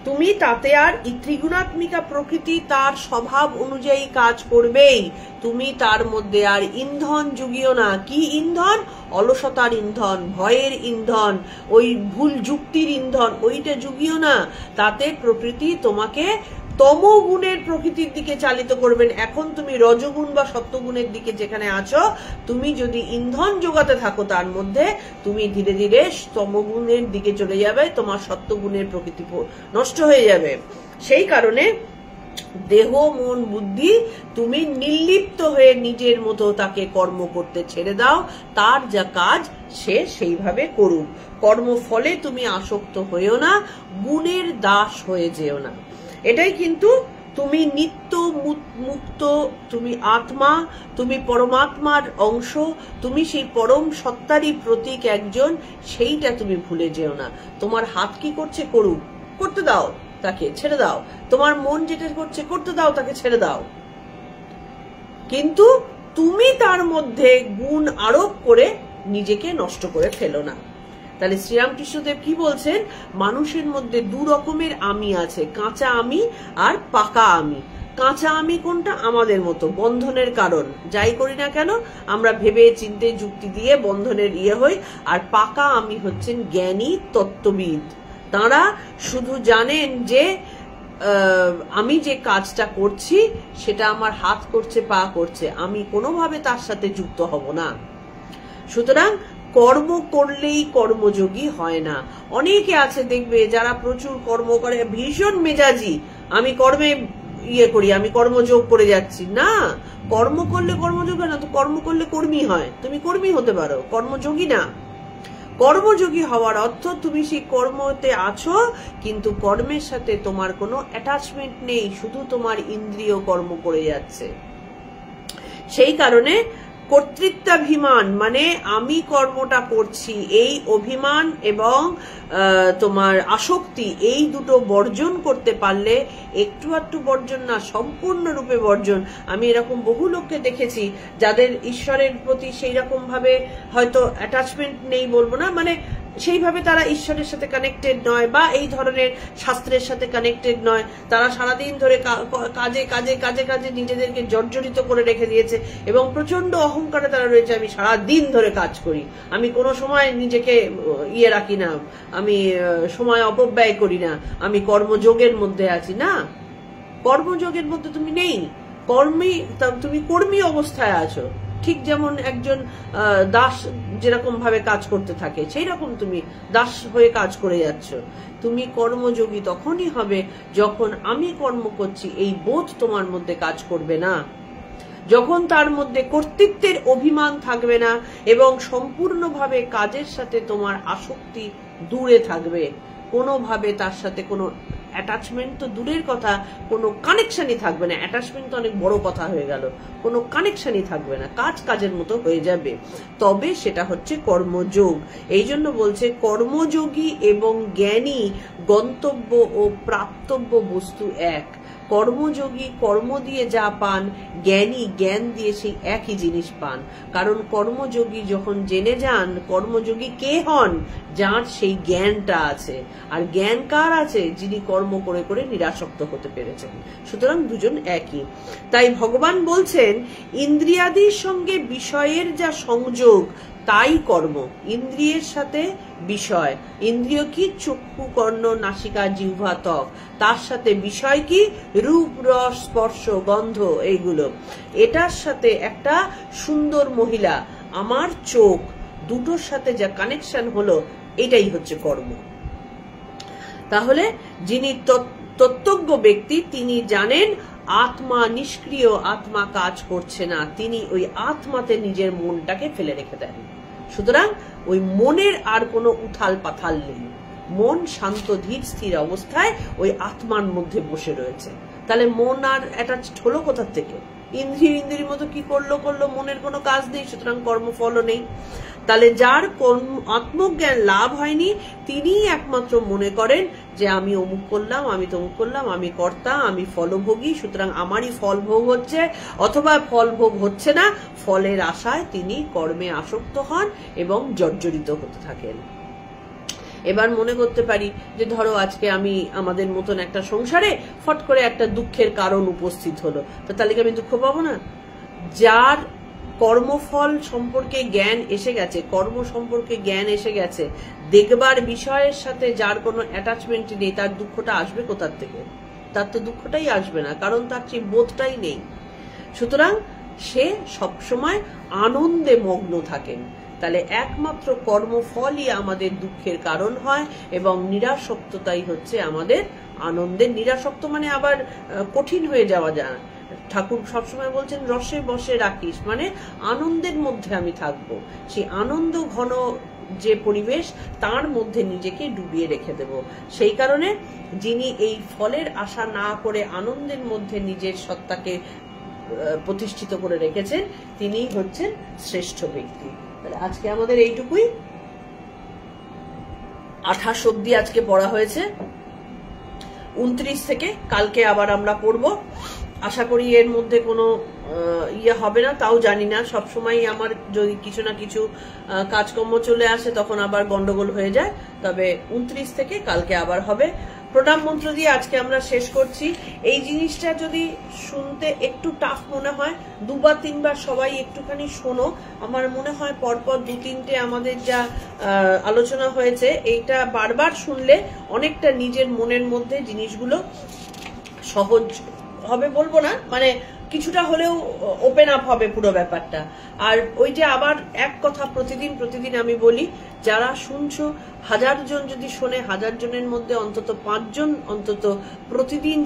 তুমি তাতে আর ত্রিগুণাত্মিকা প্রকৃতি তার স্বভাব অনুযায়ী কাজ করবেই, তুমি তার মধ্যে আর ইন্ধন জুগিও না। কি ইন্ধন? অলসতার ইন্ধন, ভয়ের ইন্ধন, ওই ভুল যুক্তির ইন্ধন, ওইটা জুগিও না। তাতে প্রকৃতি তোমাকে তমগুণের প্রকৃতির দিকে চালিত করবেন। এখন তুমি রজগুণ বা সত্যগুণের দিকে যেখানে আছো, তুমি যদি ইন্ধন যোগাতে থাকো তার মধ্যে, তুমি ধীরে ধীরে তমগুণের দিকে চলে যাবে, তোমার সত্যগুণের প্রকৃতি নষ্ট হয়ে যাবে। সেই কারণে দেহ মন বুদ্ধি তুমি নির্লিপ্ত হয়ে নিজের মতো তাকে কর্ম করতে ছেড়ে দাও। তার যা কাজ সে সেইভাবে করুক। কর্মফলে তুমি আসক্ত হয়েও না, গুণের দাস হয়ে যেও না। এটাই কিন্তু তুমি নিত্য মুক্ত, তুমি আত্মা, তুমি পরমাত্মার অংশ, তুমি সেই পরম সত্তারই প্রতীক একজন, সেইটা তুমি ভুলে যেও না। তোমার হাত কি করছে করুক, করতে দাও, তাকে ছেড়ে দাও। তোমার মন যেটা করছে করতে দাও, তাকে ছেড়ে দাও। কিন্তু তুমি তার মধ্যে গুণ আরোপ করে নিজেকে নষ্ট করে ফেলো না। তাহলে শ্রীরামকৃষ্ণদেব কি বলছেন? মানুষের মধ্যে 2 রকমের আমি আছে, কাঁচা আমি আর পাকা আমি। কাঁচা আমি কোনটা? আমাদের মতো বন্ধনের কারণ, যাই করি না কেন আমরা ভেবে চিন্তে যুক্তি দিয়ে বন্ধনের হই। আর পাকা আমি হচ্ছেন জ্ঞানী তত্ত্ববিদ। তারা শুধু জানেন যে আমি যে কাজটা করছি সেটা আমার হাত করছে, পা করছে, আমি কোনোভাবে তার সাথে যুক্ত হব না। সুতরাং কর্ম করলেই কর্মযোগী হয় না। অনেকে আছে দেখবে যারা প্রচুর কর্ম করে, ভীষণ মেজাজি, আমি কর্মে করি, আমি কর্মযোগ করে যাচ্ছি। না, কর্ম করলে কর্মযোগ হয় না, তো কর্ম করলে কর্মী হয়। তুমি কর্মী হতে পারো, কর্মযোগী না। কর্মযোগী হওয়ার অর্থ তুমি সেই কর্মতে আছো, কিন্তু কর্মের সাথে তোমার কোনো অ্যাটাচমেন্ট নেই, শুধু তোমার ইন্দ্রিয় কর্ম করে যাচ্ছে। সেই কারণে কর্তৃত্বাভিমান মানে আমি কর্মটা করছি, এই অভিমান এবং তোমার আসক্তি, এই দুটো বর্জন করতে পারলে, একটু একটু বর্জন না, সম্পূর্ণরূপে বর্জন। আমি এরকম বহু লোককে দেখেছি যাদের ঈশ্বরের প্রতি সেই রকম ভাবে হয়তো অ্যাটাচমেন্ট নেই বলবো না, মানে সেইভাবে তারা ঈশ্বরের সাথে কানেক্টেড নয় বা এই ধরনের শাস্ত্রের সাথে কানেক্টেড নয়। তারা সারাদিন ধরে কাজে কাজে কাজে কাজে নিজেদেরকে জর্জরিত করে রেখে দিয়েছে এবং প্রচন্ড অহংকারে তারা রয়েছে। আমি সারাদিন ধরে কাজ করি, আমি কোনো সময় নিজেকে রাখি না, আমি সময় অপব্যয় করি না, আমি কর্মযোগের মধ্যে আছি। না, কর্মযোগের মধ্যে তুমি নেই, তুমি কর্মী অবস্থায় আছো। ঠিক যেমন একজন দাস যেরকম ভাবে কাজ করতে থাকে, সেই রকম তুমি দাস হয়ে কাজ করে যাচ্ছ। তুমি কর্মযোগী তখনই হবে যখন আমি কর্ম করছি এই বোধ তোমার মধ্যে কাজ করবে না, যখন তার মধ্যে কর্তৃত্বের অভিমান থাকবে না এবং সম্পূর্ণভাবে কাজের সাথে তোমার আসক্তি দূরে থাকবে। কোনোভাবে তার সাথে কোনো অ্যাটাচমেন্ট তো দূরের কথা, কোনো কানেকশনই থাকবে না। অ্যাটাচমেন্ট তো অনেক বড় কথা হয়ে গেল, কোনো কানেকশনই থাকবে না, কাজ কাজের মতো হয়ে যাবে। তবে সেটা হচ্ছে কর্মযোগ। এই জন্য বলছে কর্মযোগী এবং জ্ঞানী গন্তব্য ও প্রাপ্তব্য বস্তু এক। কর্মযোগী কর্ম দিয়ে যা পান, জ্ঞানী জ্ঞান দিয়ে সেই একই জিনিস পান। কারণ কর্মযোগী যখন জেনে যান কর্মযোগী কে হন, যার সেই জ্ঞানটা আছে। আর জ্ঞান কার আছে? যিনি কর্ম করে করে নিরাসক্ত হতে পেরেছেন। সুতরাং দুজন একই। তাই ভগবান বলছেন ইন্দ্রিয়াদির সঙ্গে বিষয়ের যা সংযোগ তাই কর্ম। ইন্দ্রিয়ের সাথে বিষয়, ইন্দ্রিয় কি? চক্ষু, কর্ণ, নাসিকা, জিহ্বা, ত্বক। তার সাথে বিষয় কি? রূপ, রস, স্পর্শ, গন্ধ, এইগুলো। এটার সাথে একটা সুন্দর মহিলা, আমার চোখ, দুটোর সাথে যা কানেকশন হলো, এটাই হচ্ছে কর্ম। তাহলে যিনি তত্ত্বজ্ঞ ব্যক্তি তিনি জানেন আত্মা নিষ্ক্রিয়, আত্মা কাজ করছে না, তিনি ওই আত্মাতে নিজের মনটাকে ফেলে রেখে দেন। সুতরাং ওই মনের আর কোনো উথাল পাথাল নেই, মন শান্ত ধীর স্থির অবস্থায় ওই আত্মার মধ্যে বসে রয়েছে। তাহলে মন আর অ্যাটাচড হলো কোথার থেকে? ইন্দ্রিয়ের মতো কি করলো, মনের কোনো কাজ নেই, সুতরাং কর্মফলও নেই। তাহলে যার আত্মজ্ঞান লাভ হয়নি তিনি একমাত্র মনে করেন যে আমি অমুক করলাম, আমি তমুক করলাম, আমি কর্তা, আমি ফলভোগী, সুতরাং আমারই ফল ভোগ হচ্ছে, অথবা ফল ভোগ হচ্ছে না, ফলের আশায় তিনি কর্মে আসক্ত হন এবং জর্জরিত হতে থাকেন। এবার মনে করতে পারি যে ধরো আজকে আমি আমাদের মতন একটা সংসারে ফট করে একটা দুঃখের কারণ উপস্থিত হলো, তো তাহলে কি আমি দুঃখ পাবো না? যার কর্মফল সম্পর্কে জ্ঞান এসে গেছে, কর্ম সম্পর্কে জ্ঞান এসে গেছে, দেখবার বিষয়ের সাথে যার কোনো অ্যাটাচমেন্ট নেই, তার দুঃখটা আসবে কোথার থেকে? তার তো দুঃখটাই আসবে না, কারণ তার সেই বোধটাই নেই। সুতরাং সে সবসময় আনন্দে মগ্ন থাকেন। তাহলে একমাত্র কর্মফলই আমাদের দুঃখের কারণ হয় এবং নিরাসক্ততাই হচ্ছে আমাদের আনন্দের। নিরাসক্ত মানে আবার কঠিন হয়ে যাওয়া যায়। ঠাকুর সবসময় বলছেন রসে বসে রাখিস, মানে আনন্দের মধ্যে আমি থাকবো, সেই আনন্দ ঘন যে পরিবেশ তার মধ্যে নিজেকে ডুবিয়ে রেখে দেব। সেই কারণে যিনি এই ফলের আশা না করে আনন্দের মধ্যে নিজের সত্তাকে প্রতিষ্ঠিত করে রেখেছেন তিনি হচ্ছেন শ্রেষ্ঠ ব্যক্তি। তাহলে আজকে আমাদের এইটুকুই। 28 অব্দি আজকে পড়া হয়েছে, 29 থেকে কালকে আবার আমরা পড়ব। আশা করি এর মধ্যে কোনো ইয়ে হবে না, তাও জানি না। সবসময় আমার যদি কিছু না কিছু কাজকর্ম চলে আসে তখন আবার গন্ডগোল হয়ে যায়। তবে 29 থেকে কালকে আবার হবে। প্রণাম মন্ত্র দিয়ে আজকে আমরা শেষ করছি। এই জিনিসটা যদি শুনতে একটু টাফ মনে হয়, 2 বা 3 বার সবাই একটুখানি শোনো। আমার মনে হয় পরপর 2-3টে আমাদের যা আলোচনা হয়েছে এইটা বারবার শুনলে অনেকটা নিজের মনের মধ্যে জিনিসগুলো সহজ হবে, বলবো না, মানে কিছুটা হলেও ওপেন আপ হবে পুরো ব্যাপারটা। আর ওই যে আবার এক কথা প্রতিদিন আমি বলি, যারা শুনছো 1000 জন যদি শোনে, 1000 জনের মধ্যে অন্তত 5 জন অন্তত প্রতিদিন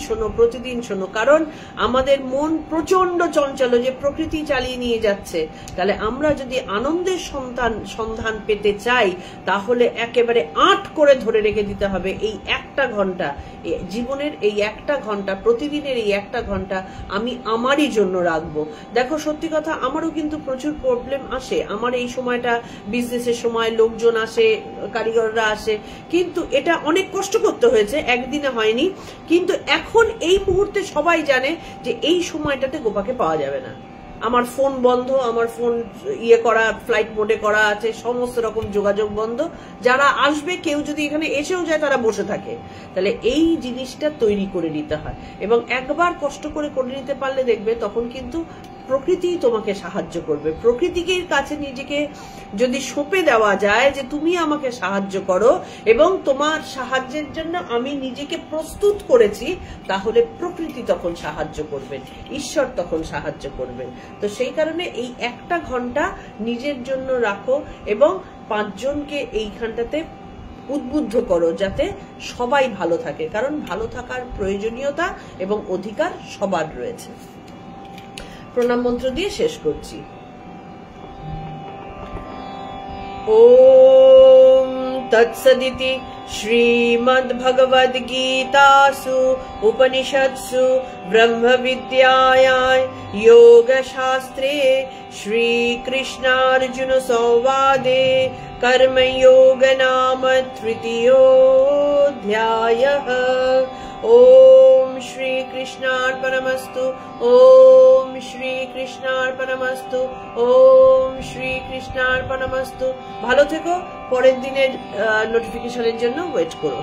শোনো। কারণ আমাদের মন প্রচন্ড চঞ্চল, যে প্রকৃতি চালিয়ে নিয়ে যাচ্ছে। তাহলে আমরা যদি আনন্দের সন্ধান পেতে চাই তাহলে একেবারে আট করে ধরে রেখে দিতে হবে এই 1টা ঘন্টা, জীবনের এই 1টা ঘন্টা, প্রতিদিনের এই 1টা ঘন্টা আমি আমারই জন্য রাখবো। দেখো সত্যি কথা, আমারও কিন্তু প্রচুর প্রবলেম আসে। আমার এই সময়টা বিজনেসের সময়, লোকজন আসে, কারিগররা আসে, কিন্তু এটা অনেক কষ্ট করতে হয়েছে, একদিনে হয়নি। কিন্তু এখন এই মুহূর্তে সবাই জানে যে এই সময়টাতে গোপাকে পাওয়া যাবে না। আমার ফোন বন্ধ, আমার ফোন করা, ফ্লাইট মোডে করা আছে, সমস্ত রকম যোগাযোগ বন্ধ। যারা আসবে কেউ যদি এখানে এসেও যায় তারা বসে থাকে। তাহলে এই জিনিসটা তৈরি করে নিতে হয় এবং একবার কষ্ট করে নিতে পারলে দেখবে তখন কিন্তু প্রকৃতি তোমাকে সাহায্য করবে। প্রকৃতিকে কাছে নিজেকে যদি সঁপে দেওয়া যায় যে তুমি আমাকে সাহায্য করো এবং তোমার সাহায্যের জন্য আমি নিজেকে প্রস্তুত করেছি, তাহলে প্রকৃতি তখন সাহায্য করবেন, ঈশ্বর তখন সাহায্য করবেন। তো সেই কারণে এই 1টা ঘন্টা নিজের জন্য রাখো এবং 5 জনকে এইখানটাতে উদ্বুদ্ধ করো যাতে সবাই ভালো থাকে, কারণ ভালো থাকার প্রয়োজনীয়তা এবং অধিকার সবার রয়েছে। প্রণাম মন্ত্র দিয়ে শেষ করছি। ওম তৎসদিতি শ্রীমদ্ভগবদ্গীতাসু উপনিষৎসু ব্রহ্মবিদ্যায়াং যোগশাস্ত্রে শ্রীকৃষ্ণার্জুন সংবাদে কর্মযোগ নাম 3য় অধ্যায়ঃ। ওম শ্রীকৃষ্ণ কৃষ্ণার্পণমস্তু। ওম শ্রী কৃষ্ণার্পণমস্তু। ওম শ্রী কৃষ্ণার্পণমস্তু। ভালো থেকো, পরের দিনের নোটিফিকেশনের জন্য ওয়েট করো।